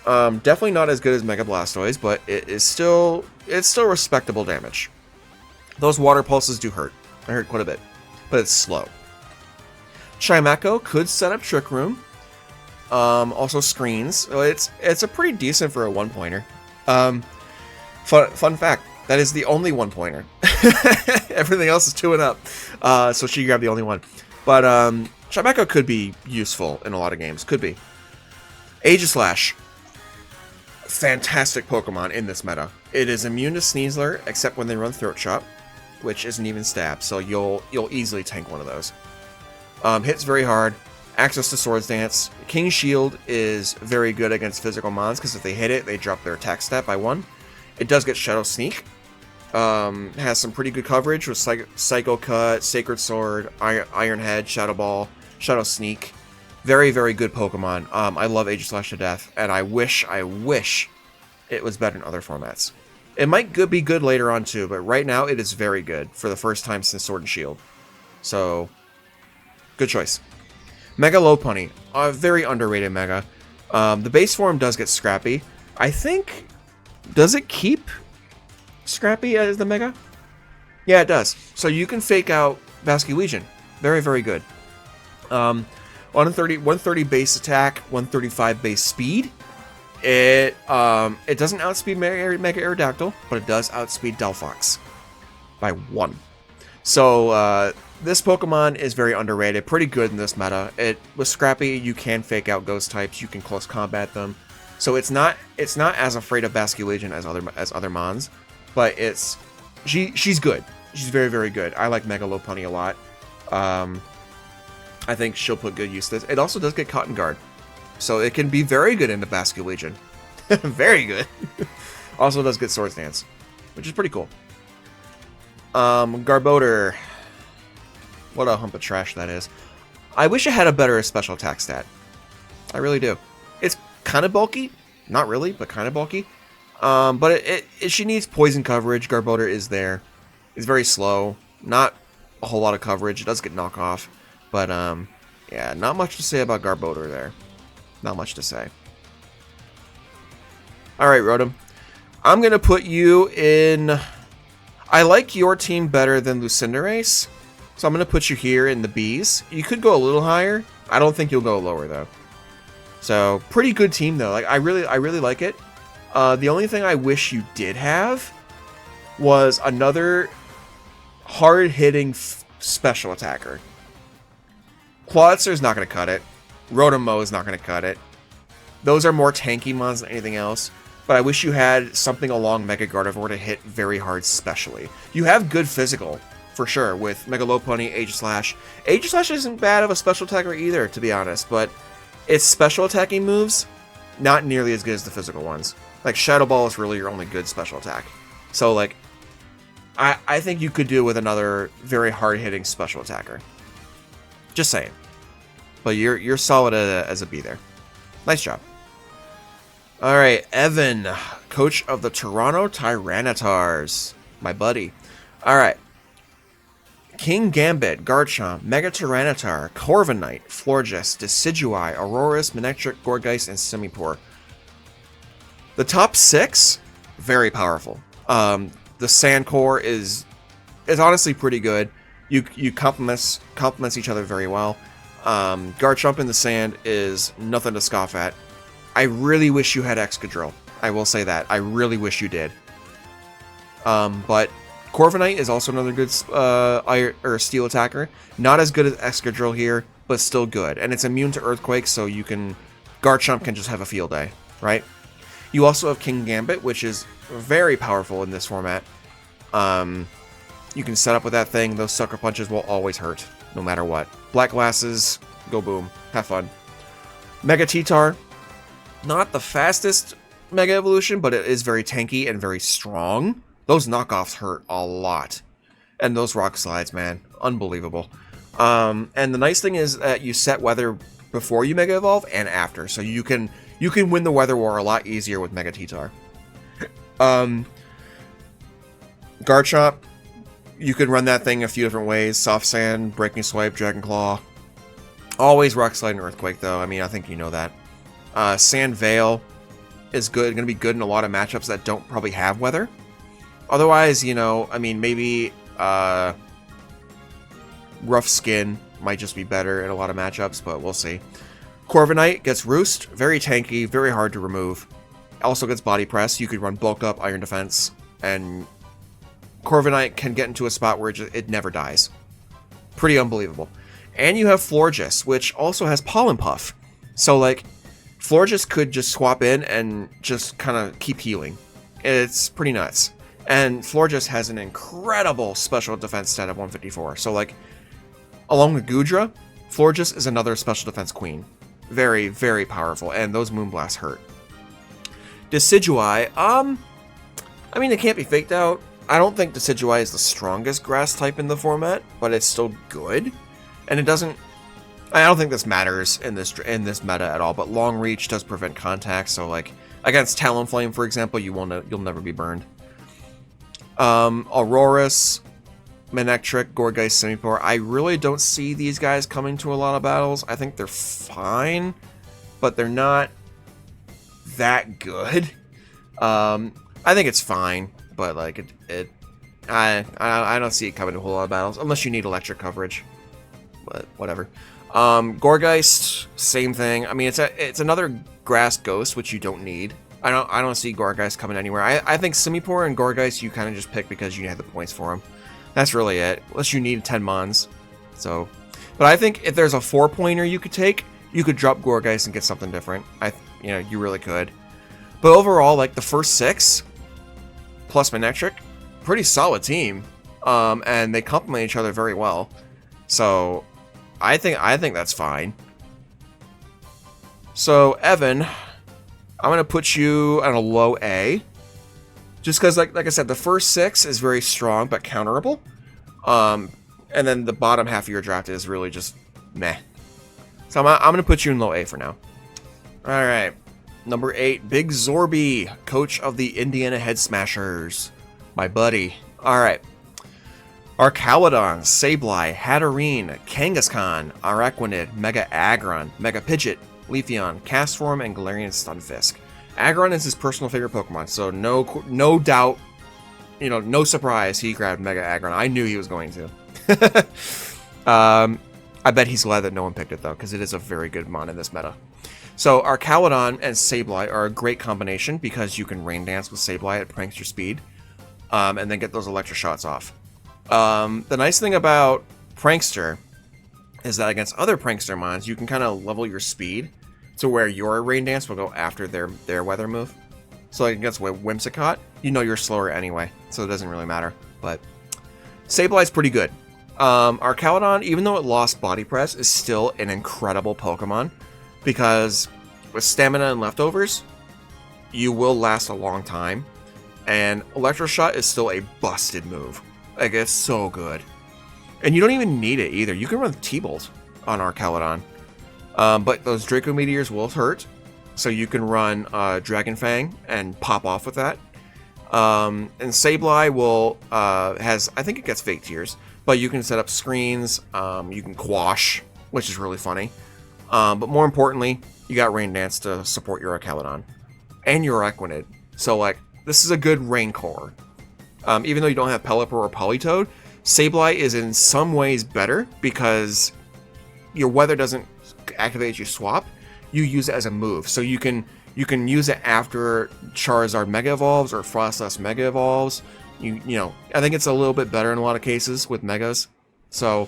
Definitely not as good as Mega Blastoise, but it's still respectable damage. Those Water Pulses do hurt. They hurt quite a bit, but it's slow. Chimecho could set up Trick Room. Also screens. So it's a pretty decent for a 1-pointer. Fun fact, that is the only 1-pointer. Everything else is 2 and up. So she grabbed the only one. But Chimecho could be useful in a lot of games. Could be. Aegislash. Fantastic Pokemon in this meta. It is immune to Sneasler, except when they run Throat Chop, which isn't even stab, so you'll easily tank one of those. Hits very hard. Access to Swords Dance. King Shield is very good against physical mons, because if they hit it, they drop their attack stat by 1. It does get Shadow Sneak. Has some pretty good coverage with Psycho Cut, Sacred Sword, Iron Head, Shadow Ball, Shadow Sneak. Very, very good Pokemon. I love Aegislash to death, and I wish it was better in other formats. It might be good later on too, but right now it is very good for the first time since Sword and Shield. So, good choice. Mega Lopunny, a very underrated Mega. The base form does get Scrappy. I think, does it keep Scrappy as the Mega? Yeah, it does. So you can fake out Basculegion. Very, very good. 130 base attack, 135 base speed. It doesn't outspeed Mega Aerodactyl, but it does outspeed Delphox by 1. So this Pokemon is very underrated, pretty good in this meta. With Scrappy, you can fake out ghost types, you can close combat them. So it's not as afraid of Basculegion as other mons, but she's good. She's very, very good. I like Mega Lopunny a lot. I think she'll put good use to this. It also does get Cotton Guard, so it can be very good in the Basculegion. Very good. Also does get Swords Dance, which is pretty cool. Garbodor. What a hump of trash that is. I wish it had a better special attack stat. I really do. It's kind of bulky. Not really, but kind of bulky. But she needs poison coverage. Garbodor is there. It's very slow. Not a whole lot of coverage. It does get knockoff. But, yeah, not much to say about Garbodor there. Not much to say. Alright, Rotom. I'm going to put you in... I like your team better than Lucinderace. So I'm going to put you here in the Bs. You could go a little higher. I don't think you'll go lower, though. So, pretty good team, though. Like I really like it. The only thing I wish you did have was another hard-hitting special attacker. Clawitzer is not going to cut it. Rotom Mow is not going to cut it. Those are more tanky mons than anything else. But I wish you had something along Mega Gardevoir to hit very hard specially. You have good physical, for sure, with Mega Lopunny, Aegislash. Aegislash isn't bad of a special attacker either, to be honest, but its special attacking moves, not nearly as good as the physical ones. Like, Shadow Ball is really your only good special attack. So, like, I think you could do with another very hard-hitting special attacker. Just saying. But you're solid as a B there. Nice job. Alright, Evan, coach of the Toronto Tyrannitars. My buddy. Alright. King Gambit, Garchomp, Mega Tyranitar, Corviknight, Florges, Decidueye, Aurorus, Manectric, Gourgeist, and Simipour. The top 6, very powerful. The Sand Core is honestly pretty good. You complements each other very well. Garchomp in the sand is nothing to scoff at. I really wish you had Excadrill. I will say that. I really wish you did. But Corviknight is also another good steel attacker. Not as good as Excadrill here, but still good. And it's immune to Earthquake, so Garchomp can just have a field day, right? You also have King Gambit, which is very powerful in this format. You can set up with that thing. Those sucker punches will always hurt, no matter what. Black Glasses, go boom. Have fun. Mega T-Tar, not the fastest Mega Evolution, but it is very tanky and very strong. Those knockoffs hurt a lot. And those Rock Slides, man. Unbelievable. And the nice thing is that you set weather before you Mega Evolve and after. So you can win the Weather War a lot easier with Mega T-Tar. Garchomp, you can run that thing a few different ways. Soft Sand, Breaking Swipe, Dragon Claw. Always Rock Slide and Earthquake, though. I mean, I think you know that. Sand Veil is going to be good in a lot of matchups that don't probably have weather. Otherwise, I mean, maybe Rough Skin might just be better in a lot of matchups, but we'll see. Corviknight gets Roost, very tanky, very hard to remove. Also gets Body Press. You could run Bulk Up, Iron Defense, and Corviknight can get into a spot where it never dies. Pretty unbelievable. And you have Florges, which also has Pollen Puff. So, Florges could just swap in and just kind of keep healing. It's pretty nuts. And Florges has an incredible special defense stat of 154. So, along with Goodra, Florges is another special defense queen. Very, very powerful. And those Moonblasts hurt. Decidueye, I mean, it can't be faked out. I don't think Decidueye is the strongest grass type in the format, but it's still good. And it doesn't... I don't think this matters in this meta at all, but Long Reach does prevent contact, so against Talonflame, for example, you'll never be burned. Aurorus, Manectric, Gourgeist, Simipour. I really don't see these guys coming to a lot of battles. I think they're fine, but they're not that good. I think it's fine, but I don't see it coming to a whole lot of battles unless you need electric coverage. But whatever. Gourgeist, same thing. I mean, it's another grass ghost, which you don't need. I don't see Gourgeist coming anywhere. I think Simipour and Gourgeist you kind of just pick because you have the points for them. That's really it. Unless you need 10 mons. So, but I think if there's a 4-pointer you could take, you could drop Gourgeist and get something different. You really could. But overall, the first 6 plus Manectric, pretty solid team. And they complement each other very well. So, I think that's fine. So, Evan, I'm going to put you on a low A. Just because, like I said, the first 6 is very strong, but counterable. And then the bottom half of your draft is really just meh. So I'm going to put you in low A for now. Alright. Number 8, Big Zorby, coach of the Indiana Head Smashers. My buddy. Alright. Arcaludon, Sableye, Hatterene, Kangaskhan, Araquanid, Mega Aggron, Mega Pidgeot, Leafeon, Castform, and Galarian Stunfisk. Aggron is his personal favorite Pokemon, so no doubt, no surprise he grabbed Mega Aggron. I knew he was going to. I bet he's glad that no one picked it, though, because it is a very good mon in this meta. So Arcaludon and Sableye are a great combination because you can Rain Dance with Sableye at Prankster speed, and then get those electric shots off. The nice thing about Prankster is that against other Prankster mons, you can kind of level your speed to where your Rain Dance will go after their weather move. So against Whimsicott, you're slower anyway, so it doesn't really matter. But Sableye's pretty good. Arcaludon, even though it lost Body Press, is still an incredible Pokemon because with stamina and leftovers, you will last a long time. And Electro Shot is still a busted move. It's so good. And you don't even need it either. You can run T-Bolt on Arcaludon. But those Draco Meteors will hurt. So you can run Dragon Fang and pop off with that. And Sableye I think it gets Fake Tears. But you can set up screens, you can quash, which is really funny. But more importantly, you got Rain Dance to support your Arcaludon. And your Araquanid. So, like, this is a good Rain core. Even though you don't have Pelipper or Politoed, Sableye is in some ways better because your weather doesn't activate your swap. You use it as a move. So you can use it after Charizard Mega Evolves or Frostlass Mega Evolves. You know, I think it's a little bit better in a lot of cases with Megas. So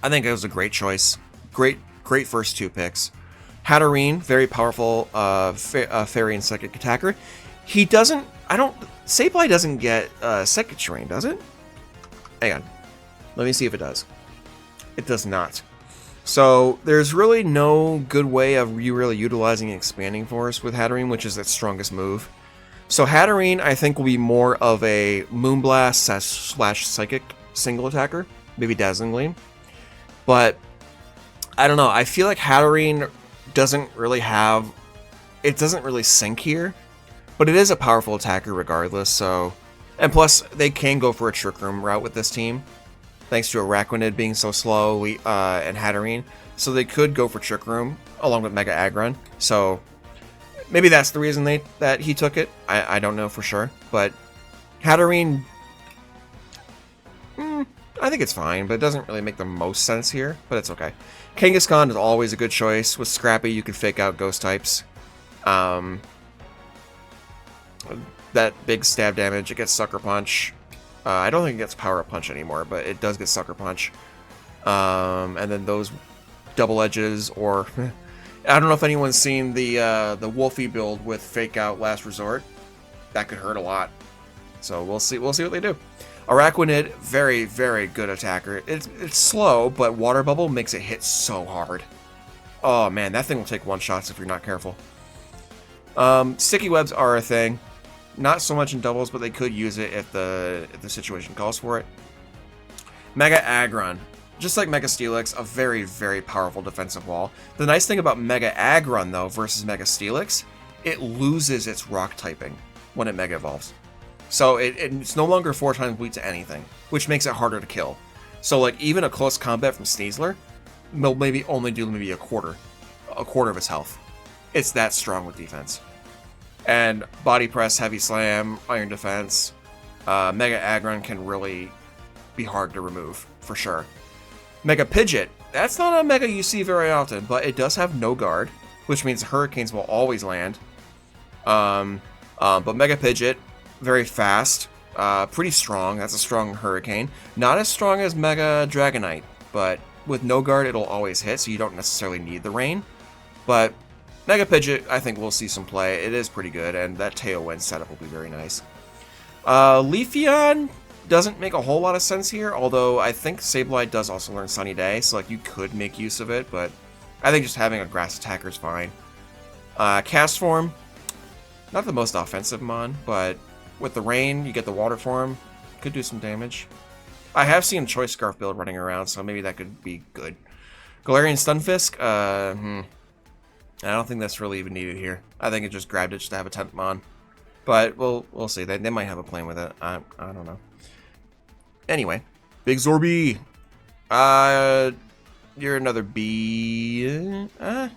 I think it was a great choice. Great first 2 picks. Hatterene, very powerful Fairy and Psychic attacker. He doesn't... Sableye doesn't get Psychic Terrain, does it? Hang on. Let me see if it does. It does not. So there's really no good way of you really utilizing Expanding Force with Hatterene, which is its strongest move. So Hatterene, I think, will be more of a Moonblast / Psychic single attacker. Maybe Dazzling Gleam. But I don't know. I feel like Hatterene doesn't really have... It doesn't really sink here. But it is a powerful attacker regardless, so... And plus, they can go for a Trick Room route with this team. Thanks to Araquanid being so slow and Hatterene. So they could go for Trick Room along with Mega Aggron. So maybe that's the reason that he took it. I don't know for sure. But Hatterene... I think it's fine, but it doesn't really make the most sense here. But it's okay. Kangaskhan is always a good choice. With Scrappy, you can fake out Ghost types. That big stab damage, it gets Sucker Punch. I don't think it gets Power Up Punch anymore, but it does get Sucker Punch. And then those double edges, or I don't know if anyone's seen the Wolfie build with Fake Out Last Resort. That could hurt a lot. So we'll see what they do. Araquanid, very, very good attacker. It's slow, but Water Bubble makes it hit so hard. Oh man, that thing will take one-shots if you're not careful. Sticky Webs are a thing. Not so much in doubles, but they could use it if the situation calls for it. Mega Aggron. Just like Mega Steelix, a very, very powerful defensive wall. The nice thing about Mega Aggron, though, versus Mega Steelix, it loses its rock typing when it Mega Evolves. So it's no longer 4 times weak to anything, which makes it harder to kill. So, like, even a close combat from Sneasler will maybe only do maybe a quarter of its health. It's that strong with defense. And Body Press, Heavy Slam, Iron Defense, Mega Aggron can really be hard to remove, for sure. Mega Pidgeot, that's not a Mega you see very often, but it does have no guard, which means Hurricanes will always land. But Mega Pidgeot, very fast, pretty strong, that's a strong Hurricane. Not as strong as Mega Dragonite, but with no guard it'll always hit, so you don't necessarily need the rain. But Mega Pidgeot, I think we'll see some play. It is pretty good, and that Tailwind setup will be very nice. Leafeon doesn't make a whole lot of sense here, although I think Sableye does also learn Sunny Day, so like you could make use of it, but I think just having a grass attacker is fine. Cast Form, not the most offensive mon, but with the rain, you get the water form, could do some damage. I have seen Choice Scarf build running around, so maybe that could be good. Galarian Stunfisk, I don't think that's really even needed here. I think it just grabbed it just to have a 10th mon. But we'll see. They might have a plan with it. I don't know. Anyway, Big Zorby. You're another B. I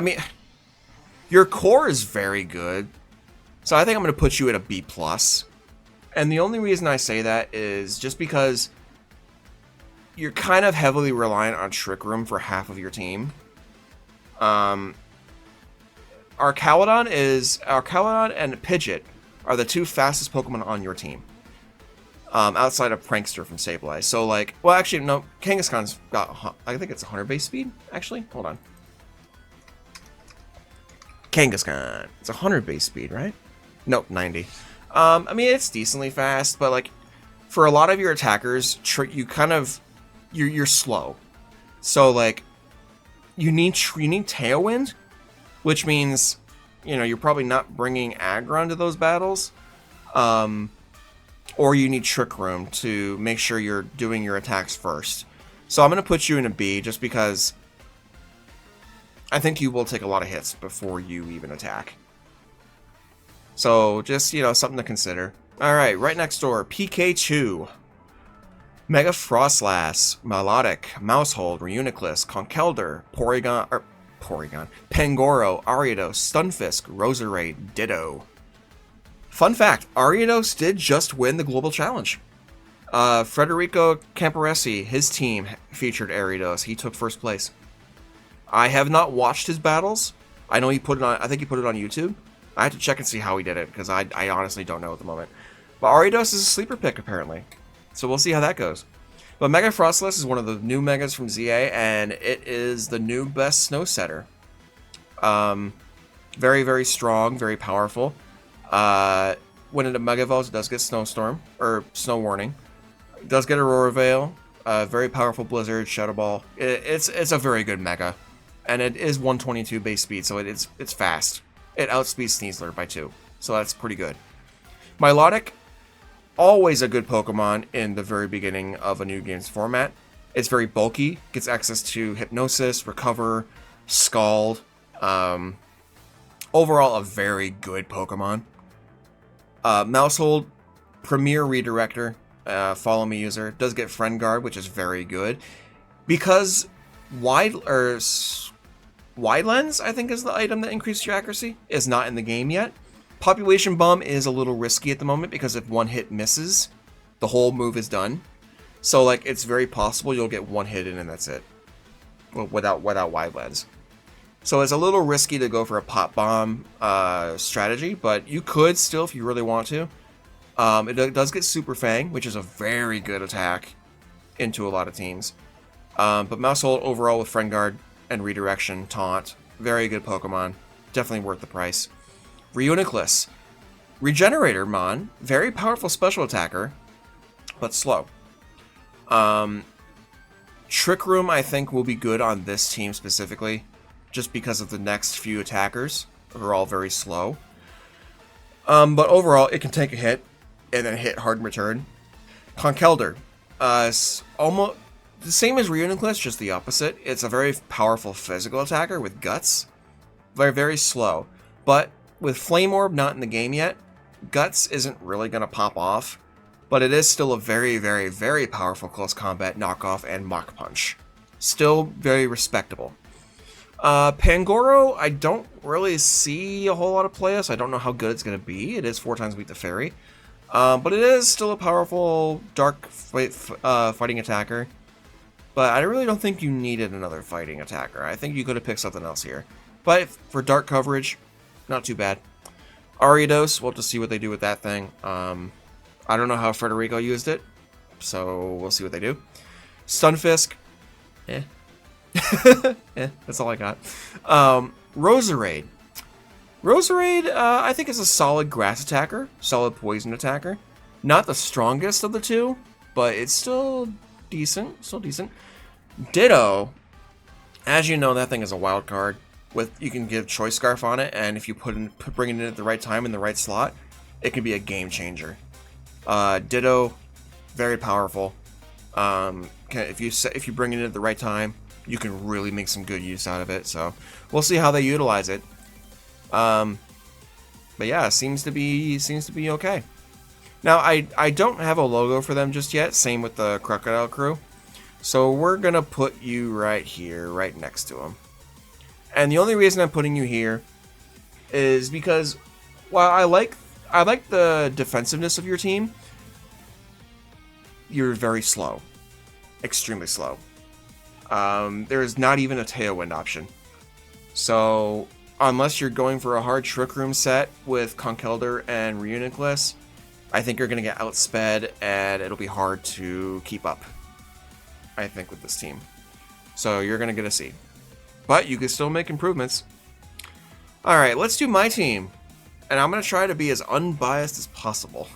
mean, your core is very good. So I think I'm going to put you at a B+. And the only reason I say that is just because you're kind of heavily reliant on Trick Room for half of your team. Arcaludon and Pidgeot are the 2 fastest Pokemon on your team. Outside of Prankster from Sableye. So, like, well, actually, no, Kangaskhan's got, I think it's 100 base speed, actually. Hold on. Kangaskhan. It's 100 base speed, right? Nope, 90. I mean, it's decently fast, but, like, for a lot of your attackers, you're slow. So, like, you need Tailwind, which means, you know, you're probably not bringing Aggron to those battles. Or you need Trick Room to make sure you're doing your attacks first. So I'm going to put you in a B just because I think you will take a lot of hits before you even attack. So just, you know, something to consider. Alright, right next door, Pikachu. Mega Frostlass, Melodic, Mousehold, Reuniclus, Conkeldurr, Porygon, Pangoro, Ariados, Stunfisk, Roserade, Ditto. Fun fact, Ariados did just win the Global Challenge. Federico Camporesi, his team featured Ariados. He took first place. I have not watched his battles. I know he put it on, I think he put it on YouTube. I have to check and see how he did it, because I honestly don't know at the moment. But Ariados is a sleeper pick, apparently. So we'll see how that goes. But Mega Frostlass is one of the new Megas from ZA, and it is the new best Snow Setter. Very, very strong, very powerful. When it Mega Evolves, it does get Snowstorm, or Snow Warning. It does get Aurora Veil, very powerful Blizzard, Shadow Ball. It's a very good Mega. And it is 122 base speed, so it's fast. It outspeeds Sneasler by 2, so that's pretty good. Milotic, always a good Pokemon in the very beginning of a new game's format. It's very bulky, gets access to Hypnosis, Recover, Scald. Overall, a very good Pokemon. Mousehold, Premier Redirector, follow me user, does get Friend Guard, which is very good. Because Wide Lens, I think is the item that increases your accuracy, is not in the game yet. Population Bomb is a little risky at the moment because if one hit misses, the whole move is done. So like it's very possible you'll get one hit in and that's it. Well, without Wide Lens. So it's a little risky to go for a Pop Bomb strategy, but you could still if you really want to. It does get Super Fang, which is a very good attack into a lot of teams. But Mousehold overall with Friend Guard and Redirection, Taunt, very good Pokemon. Definitely worth the price. Reuniclus, Regenerator Mon, very powerful special attacker, but slow. Trick Room I think will be good on this team specifically, just because of the next few attackers are all very slow. But overall, it can take a hit and then hit hard in return. Conkeldurr, almost the same as Reuniclus, just the opposite. It's a very powerful physical attacker with Guts, very, very slow. But with Flame Orb not in the game yet, Guts isn't really going to pop off, but it is still a very, very, very powerful close combat knockoff and Mach Punch. Still very respectable. Pangoro, I don't really see a whole lot of play, so I don't know how good it's going to be. It is 4 times Beat the Fairy. But it is still a powerful dark fighting attacker. But I really don't think you needed another fighting attacker. I think you could have picked something else here. But for dark coverage, not too bad. Ariados, we'll have to see what they do with that thing. I don't know how Federico used it, so we'll see what they do. Stunfisk, that's all I got. Roserade. Roserade, I think is a solid grass attacker, solid poison attacker. Not the strongest of the two, but it's still decent, Ditto, as you know, that thing is a wild card. You can give Choice Scarf on it, and if you bring it in at the right time in the right slot, it can be a game changer. Ditto, very powerful. If you bring it in at the right time, you can really make some good use out of it. So we'll see how they utilize it. But yeah, seems to be okay. Now I don't have a logo for them just yet. Same with the Crocodile Crew. So we're gonna put you right here, right next to them. And the only reason I'm putting you here is because while I like the defensiveness of your team, you're very slow. Extremely slow. There is not even a Tailwind option. So unless you're going for a hard Trick Room set with Conkeldurr and Reuniclus, I think you're going to get outsped and it'll be hard to keep up, I think, with this team. So you're going to get a C. But you can still make improvements. Alright, let's do my team. And I'm going to try to be as unbiased as possible.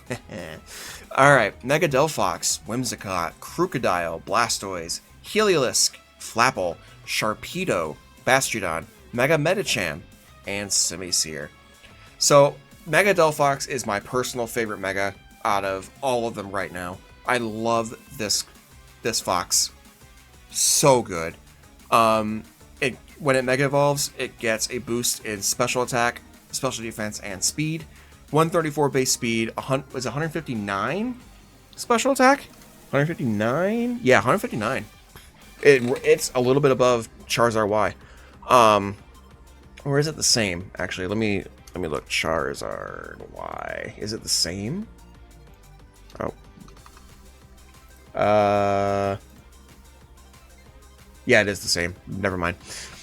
Alright, Mega Delphox, Whimsicott, Crocodile, Blastoise, Heliolisk, Flapple, Sharpedo, Bastiodon, Mega Medicham, and Simisear. So, Mega Delphox is my personal favorite Mega out of all of them right now. I love this fox. So good. When it Mega Evolves, it gets a boost in Special Attack, Special Defense, and Speed. 134 base speed, was 159 Special Attack? 159? Yeah, 159. It's a little bit above Charizard Y. Or is it the same? Actually, let me look. Charizard Y. Is it the same? Oh. Yeah, it is the same. Never mind.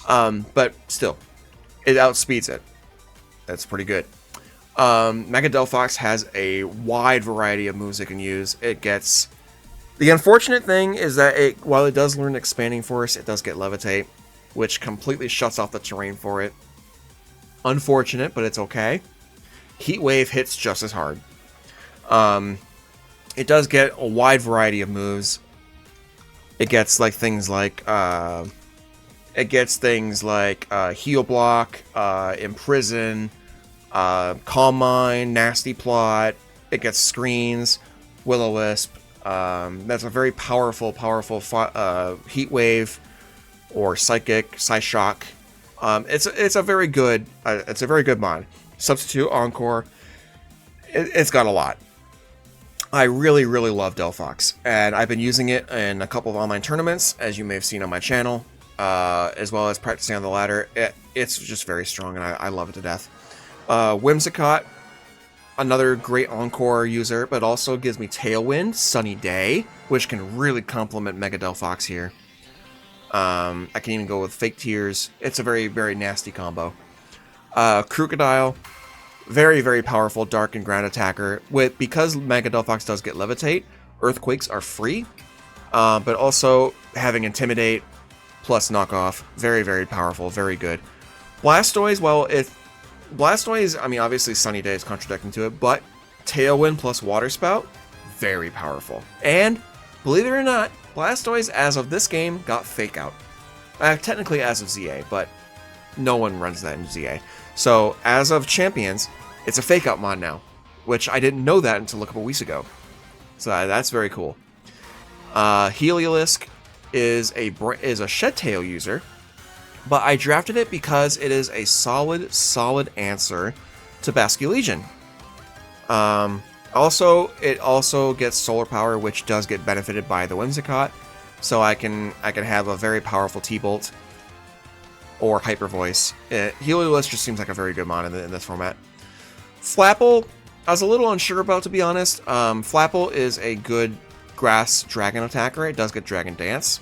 But still, it outspeeds it. That's pretty good. Mega Delphox has a wide variety of moves it can use. It gets... The unfortunate thing is that while it does learn Expanding Force, it does get Levitate, which completely shuts off the terrain for it. Unfortunate, but it's okay. Heat Wave hits just as hard. It does get a wide variety of moves. It gets things like Heal Block, Imprison, Calm Mind, Nasty Plot. It gets Screens, Will-O-Wisp. That's a very powerful Heat Wave or Psychic, Psyshock. It's a very good mod. Substitute, Encore. It's got a lot. I really love Delphox, and I've been using it in a couple of online tournaments, as you may have seen on my channel, as well as practicing on the ladder. It's just very strong, and I love it to death. Whimsicott, another great Encore user, but also gives me Tailwind, Sunny Day, which can really complement Mega Delphox here. I can even go with Fake Tears. It's a very nasty combo. Crocodile, very powerful dark and ground attacker. Because Mega Delphox does get Levitate, Earthquakes are free, but also having Intimidate plus Knockoff, very powerful, very good. Blastoise, well, Blastoise, I mean, obviously Sunny Day is contradicting to it, but Tailwind plus Water Spout, very powerful. And, believe it or not, Blastoise, as of this game, got Fake Out. Technically as of ZA, but no one runs that in ZA. So, as of Champions, it's a Fake Out mod now, which I didn't know that until a couple weeks ago. So that's very cool. Heliolisk is a Shed Tail user, but I drafted it because it is a solid answer to Basculegion. It also gets Solar Power, which does get benefited by the Whimsicott, so I can have a very powerful T-Bolt or Hyper Voice. Heliolisk just seems like a very good mod in this format. Flapple, I was a little unsure about, to be honest. Flapple is a good Grass Dragon attacker. It does get Dragon Dance.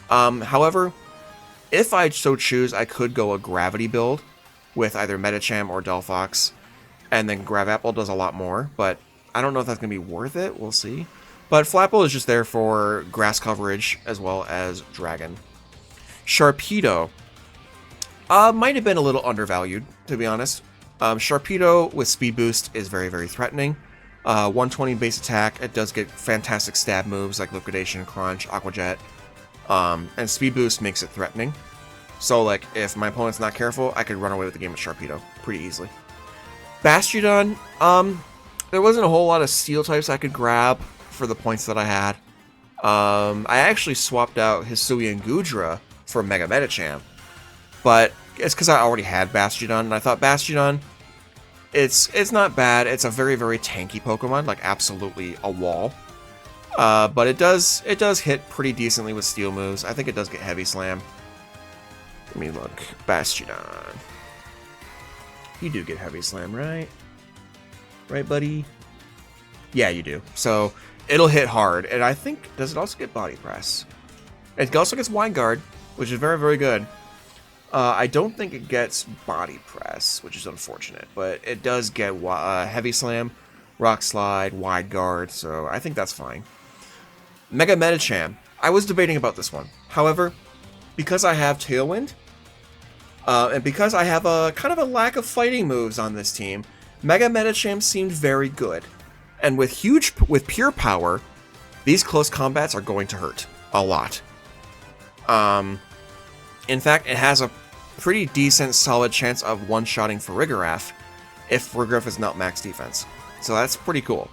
However, if I so choose, I could go a Gravity build with either Medicham or Delphox, and then Gravapple does a lot more, but I don't know if that's going to be worth it. We'll see. But Flapple is just there for grass coverage as well as Dragon. Sharpedo might have been a little undervalued, to be honest. Sharpedo with Speed Boost is very threatening. 120 base attack. It does get fantastic stab moves like Liquidation, Crunch, Aqua Jet. And Speed Boost makes it threatening. So, if my opponent's not careful, I could run away with the game with Sharpedo pretty easily. Bastiodon, there wasn't a whole lot of Steel types I could grab for the points that I had. I actually swapped out Hisui and Goodra for Mega Medicham. But it's because I already had Bastiodon, and I thought Bastiodon, it's not bad. It's a very tanky Pokemon, absolutely a wall. But it does hit pretty decently with Steel moves. I think it does get Heavy Slam. Let me look. Bastiodon. You do get Heavy Slam, right? Right, buddy? Yeah, you do. So, it'll hit hard. And I think, does it also get Body Press? It also gets Wide Guard, which is very good. I don't think it gets Body Press, which is unfortunate. But it does get Heavy Slam, Rock Slide, Wide Guard, so I think that's fine. Mega Medicham. I was debating about this one. However, because I have Tailwind, and because I have a kind of a lack of fighting moves on this team, Mega Medicham seemed very good. And with pure power, these close combats are going to hurt a lot. In fact, it has a pretty decent solid chance of one-shotting Farigiraf if Farigiraf is not max defense. So that's pretty cool.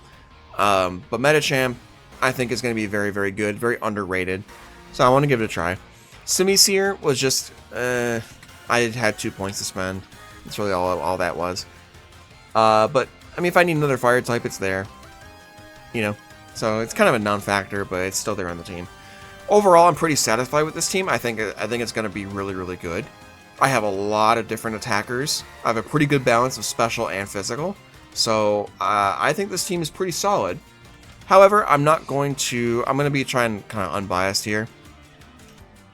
But Medicham, I think, is going to be very good, very underrated. So I want to give it a try. Simisear was just, I had 2 points to spend. That's really all that was. But, I mean, if I need another fire type, it's there. You know, So it's kind of a non-factor, but it's still there on the team. Overall, I'm pretty satisfied with this team. I think it's going to be really, really good. I have a lot of different attackers. I have a pretty good balance of special and physical. So I think this team is pretty solid. However, I'm going to be trying kind of unbiased here.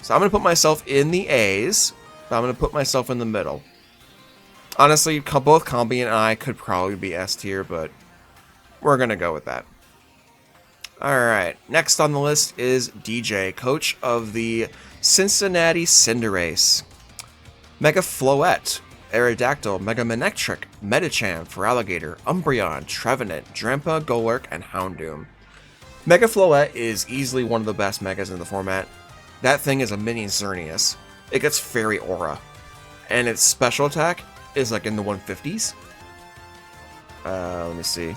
So I'm going to put myself in the A's, but I'm going to put myself in the middle. Honestly, both Combi and I could probably be S tier, but we're going to go with that. Alright, next on the list is DJ, coach of the Cincinnati Cinderace. Mega Floette, Aerodactyl, Mega Manectric, Medicham, Feraligatr, Umbreon, Trevenant, Drampa, Golurk, and Houndoom. Mega Floette is easily one of the best Megas in the format. That thing is a mini Xerneas. It gets Fairy Aura. And its special attack is like in the 150s. Let me see.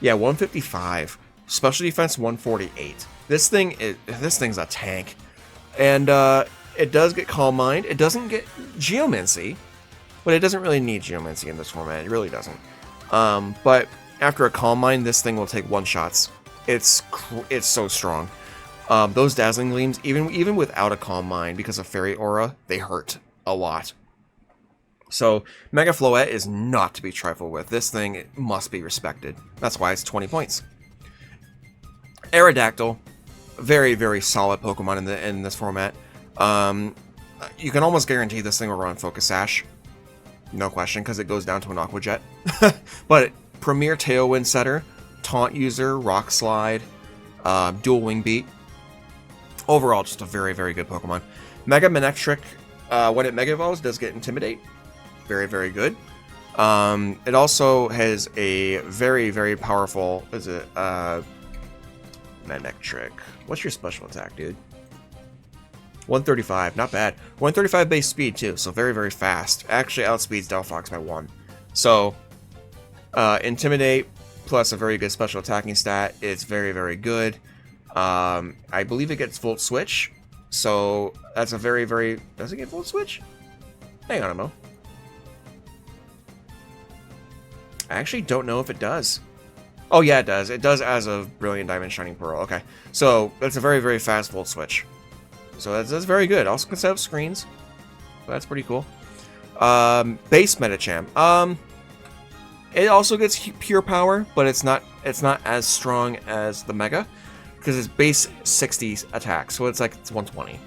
Yeah, 155. Special defense 148. This thing's a tank. And it does get Calm Mind. It doesn't get Geomancy, but it doesn't really need Geomancy in this format. It really doesn't. But after a Calm Mind, this thing will take one-shots. It's so strong. Those Dazzling Gleams, even without a Calm Mind, because of Fairy Aura, they hurt a lot. So Mega Floette is not to be trifled with. This thing must be respected. That's why it's 20 points. Aerodactyl, very, very solid Pokemon in this format. You can almost guarantee this thing will run Focus Sash. No question, because it goes down to an Aqua Jet. But Premier Tailwind Setter, Taunt User, Rock Slide, Dual Wing Beat. Overall, just a very, very good Pokemon. Mega Manectric, when it Mega Evolves, does get Intimidate. Very, very good. It also has a very, very powerful... Is it... Manectric. What's your special attack, dude? 135. Not bad. 135 base speed, too. So very, very fast. Actually outspeeds Delphox by 1. So, Intimidate plus a very good special attacking stat. It's very, very good. I believe it gets Volt Switch. So, that's a very, very... Does it get Volt Switch? Hang on a mo. I actually don't know if it does. Oh, yeah, it does. It does as of Brilliant Diamond Shining Pearl. Okay. So, that's a very, very fast Volt Switch. So, that's very good. Also can set up screens. So that's pretty cool. Base Medicham. It also gets pure power, but it's not as strong as the Mega. Because it's base 60 attack. So, it's 120.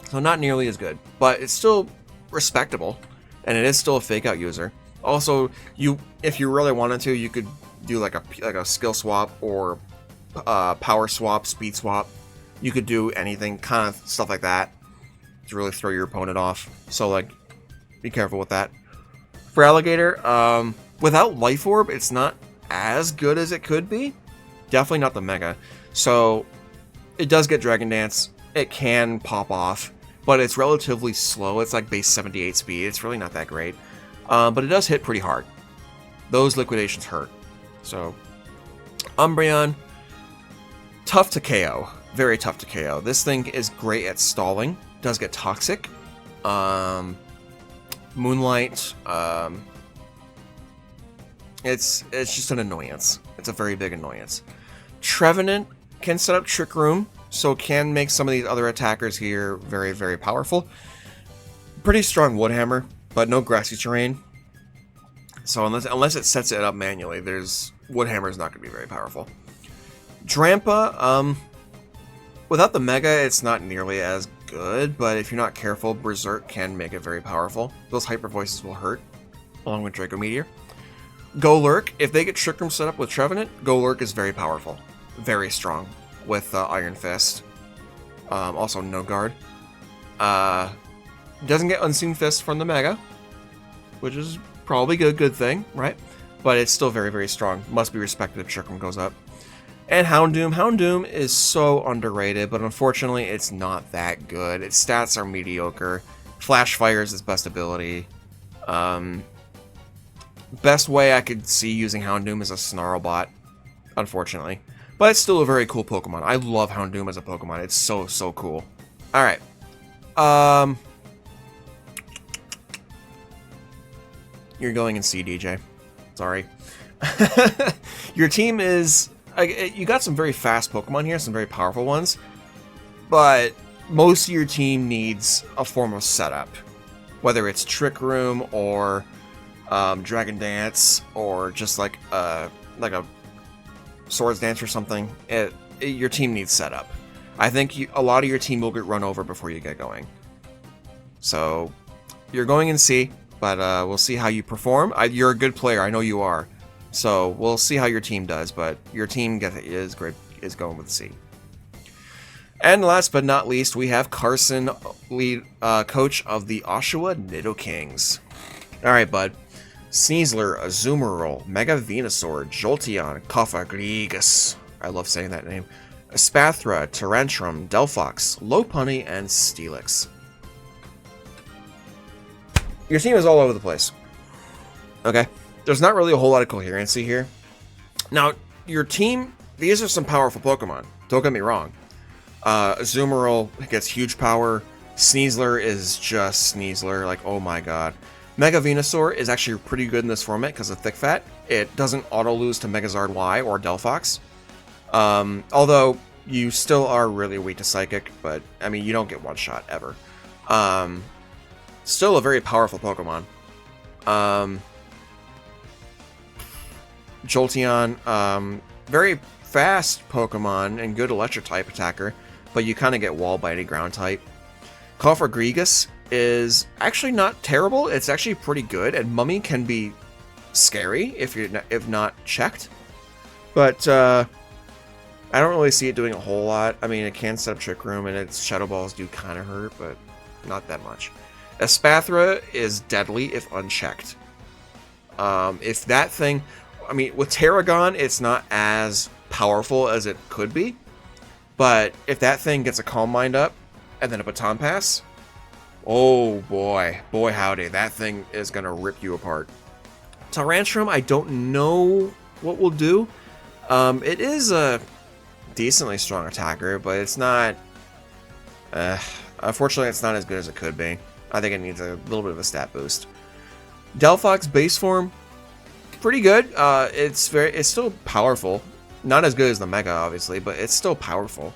So, not nearly as good. But it's still respectable. And it is still a fake out user. Also, if you really wanted to, you could do like a skill swap or power swap, speed swap. You could do anything, kind of stuff like that, to really throw your opponent off. So be careful with that. For Alligator, without Life Orb, it's not as good as it could be. Definitely not the Mega. So it does get Dragon Dance. It can pop off, but it's relatively slow. It's like base 78 speed. It's really not that great. But it does hit pretty hard. Those liquidations hurt. So, Umbreon, tough to KO. Very tough to KO. This thing is great at stalling. Does get Toxic. Moonlight. It's just an annoyance. It's a very big annoyance. Trevenant can set up Trick Room, so can make some of these other attackers here very, very powerful. Pretty strong Woodhammer, but no grassy terrain. So unless it sets it up manually, Woodhammer is not going to be very powerful. Drampa, without the Mega, it's not nearly as good, but if you're not careful, Berserk can make it very powerful. Those Hyper Voices will hurt, along with Draco Meteor. Golurk, if they get Trick Room set up with Trevenant, Golurk is very powerful. Very strong with Iron Fist. Also No Guard. Doesn't get Unseen Fist from the Mega, which is probably a good thing, right? But it's still very, very strong. Must be respected if Trick Room goes up. And Houndoom. Houndoom is so underrated, but unfortunately it's not that good. Its stats are mediocre. Flash Fire is its best ability. Best way I could see using Houndoom is a Snarlbot, unfortunately. But it's still a very cool Pokemon. I love Houndoom as a Pokemon. It's so, so cool. Alright. You're going in C, DJ. Sorry. Your team is... You got some very fast Pokemon here, some very powerful ones, but most of your team needs a form of setup. Whether it's Trick Room or Dragon Dance or just like a Swords Dance or something, your team needs setup. I think a lot of your team will get run over before you get going. So you're going in C, but we'll see how you perform. You're a good player, I know you are. So we'll see how your team does, but your team is going with C. And last but not least, we have Carson, lead coach of the Oshawa Nidokings. Alright, bud. Sneasler, Azumarill, Mega Venusaur, Jolteon, Cofagrigus. I love saying that name. Espathra, Tyrantrum, Delphox, Lopunny, and Steelix. Your team is all over the place. Okay? There's not really a whole lot of coherency here. Now, your team, these are some powerful Pokemon. Don't get me wrong. Azumarill gets huge power. Sneasler is just Sneasler. Like, oh my god. Mega Venusaur is actually pretty good in this format because of Thick Fat. It doesn't auto-lose to Megazard Y or Delphox. Although, you still are really weak to Psychic, but, I mean, you don't get one shot, ever. Still a very powerful Pokemon. Jolteon, very fast Pokemon and good Electric type attacker, but you kind of get walled by any ground type. Cofagrigus is actually not terrible. It's actually pretty good, and Mummy can be scary if not checked. But I don't really see it doing a whole lot. I mean, it can set up Trick Room, and its Shadow Balls do kind of hurt, but not that much. Espathra is deadly if unchecked. If that thing... I mean, with Terragon, it's not as powerful as it could be. But if that thing gets a Calm Mind up, and then a Baton Pass... Oh boy. Boy howdy, that thing is going to rip you apart. Tyrantrum, I don't know what we'll do. It is a decently strong attacker, but it's not... unfortunately, it's not as good as it could be. I think it needs a little bit of a stat boost. Delphox base form, pretty good. It's still powerful. Not as good as the Mega, obviously, but it's still powerful.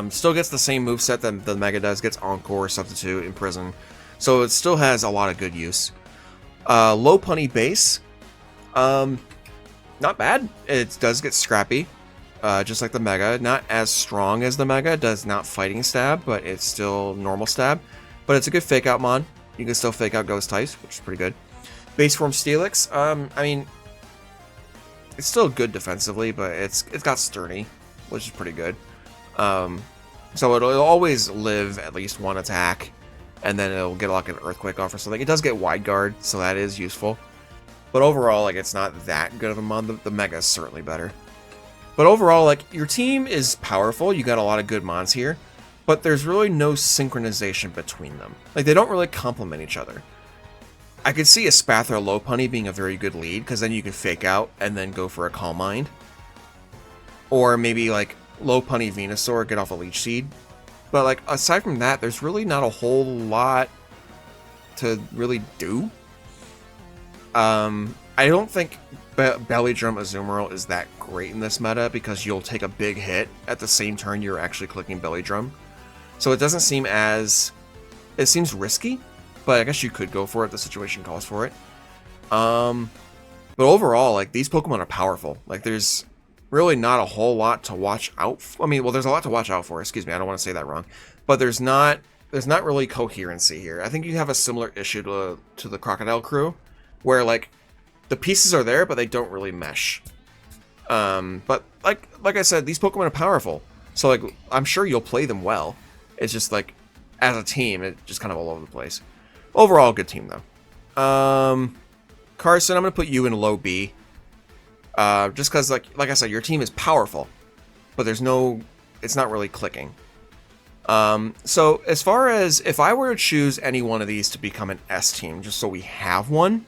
Still gets the same moveset that the Mega does. Gets Encore, Substitute, Imprison. So it still has a lot of good use. Lopunny base. Not bad. It does get scrappy. Just like the Mega. Not as strong as the Mega. It does not Fighting Stab, but it's still normal stab. But it's a good Fake Out mod. You can still Fake Out Ghost types, which is pretty good. Base form Steelix. I mean, it's still good defensively, but it's got Sturdy, which is pretty good. So it'll always live at least one attack, and then it'll get like an Earthquake off or something. It does get Wide Guard, so that is useful. But overall, like, it's not that good of a mod. The Mega is certainly better. But overall, like, your team is powerful. You got a lot of good mods here, but there's really no synchronization between them. Like, they don't really complement each other. I could see a Espathra Lopunny being a very good lead, because then you can Fake Out and then go for a Calm Mind. Or maybe, like, Lopunny Venusaur, get off a Leech Seed. But, like, aside from that, there's really not a whole lot to really do. I don't think Belly Drum Azumarill is that great in this meta, because you'll take a big hit at the same turn you're actually clicking Belly Drum. So it doesn't seem as... It seems risky, but I guess you could go for it. The situation calls for it. But overall, like, these Pokemon are powerful. Like, there's really not a whole lot to watch out for. I mean, well, there's a lot to watch out for. Excuse me, I don't want to say that wrong. But there's not really coherency here. I think you have a similar issue to the Crocodile Crew, where, like, the pieces are there, but they don't really mesh. But like I said, these Pokemon are powerful. So, like, I'm sure you'll play them well. It's just, like, as a team, it's just kind of all over the place. Overall, good team, though. Carson, I'm going to put you in low B. Just because, like I said, your team is powerful. But it's not really clicking. So, as far as, if I were to choose any one of these to become an S team, just so we have one,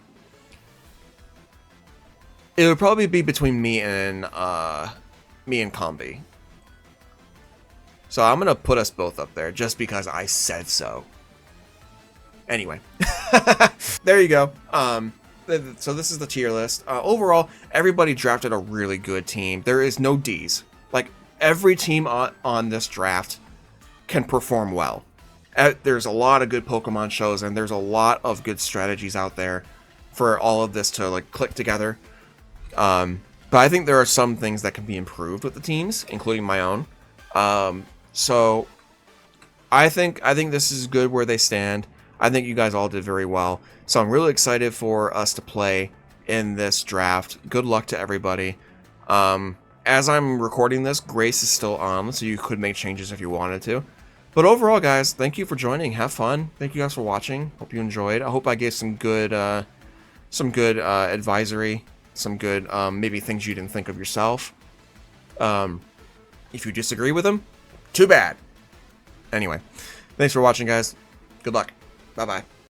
it would probably be between me and Combi. So I'm gonna put us both up there just because I said so. Anyway, there you go. so this is the tier list. Overall, everybody drafted a really good team. There is no Ds. Like, every team on this draft can perform well. There's a lot of good Pokemon shows, and there's a lot of good strategies out there for all of this to like click together. But I think there are some things that can be improved with the teams, including my own. So I think this is good where they stand. I think you guys all did very well. So I'm really excited for us to play in this draft. Good luck to everybody. As I'm recording this, Grace is still on, so you could make changes if you wanted to. But overall, guys, thank you for joining. Have fun. Thank you guys for watching. Hope you enjoyed. I hope I gave some good advisory, some good maybe things you didn't think of yourself. If you disagree with them, too bad. Anyway, thanks for watching, guys. Good luck. Bye-bye.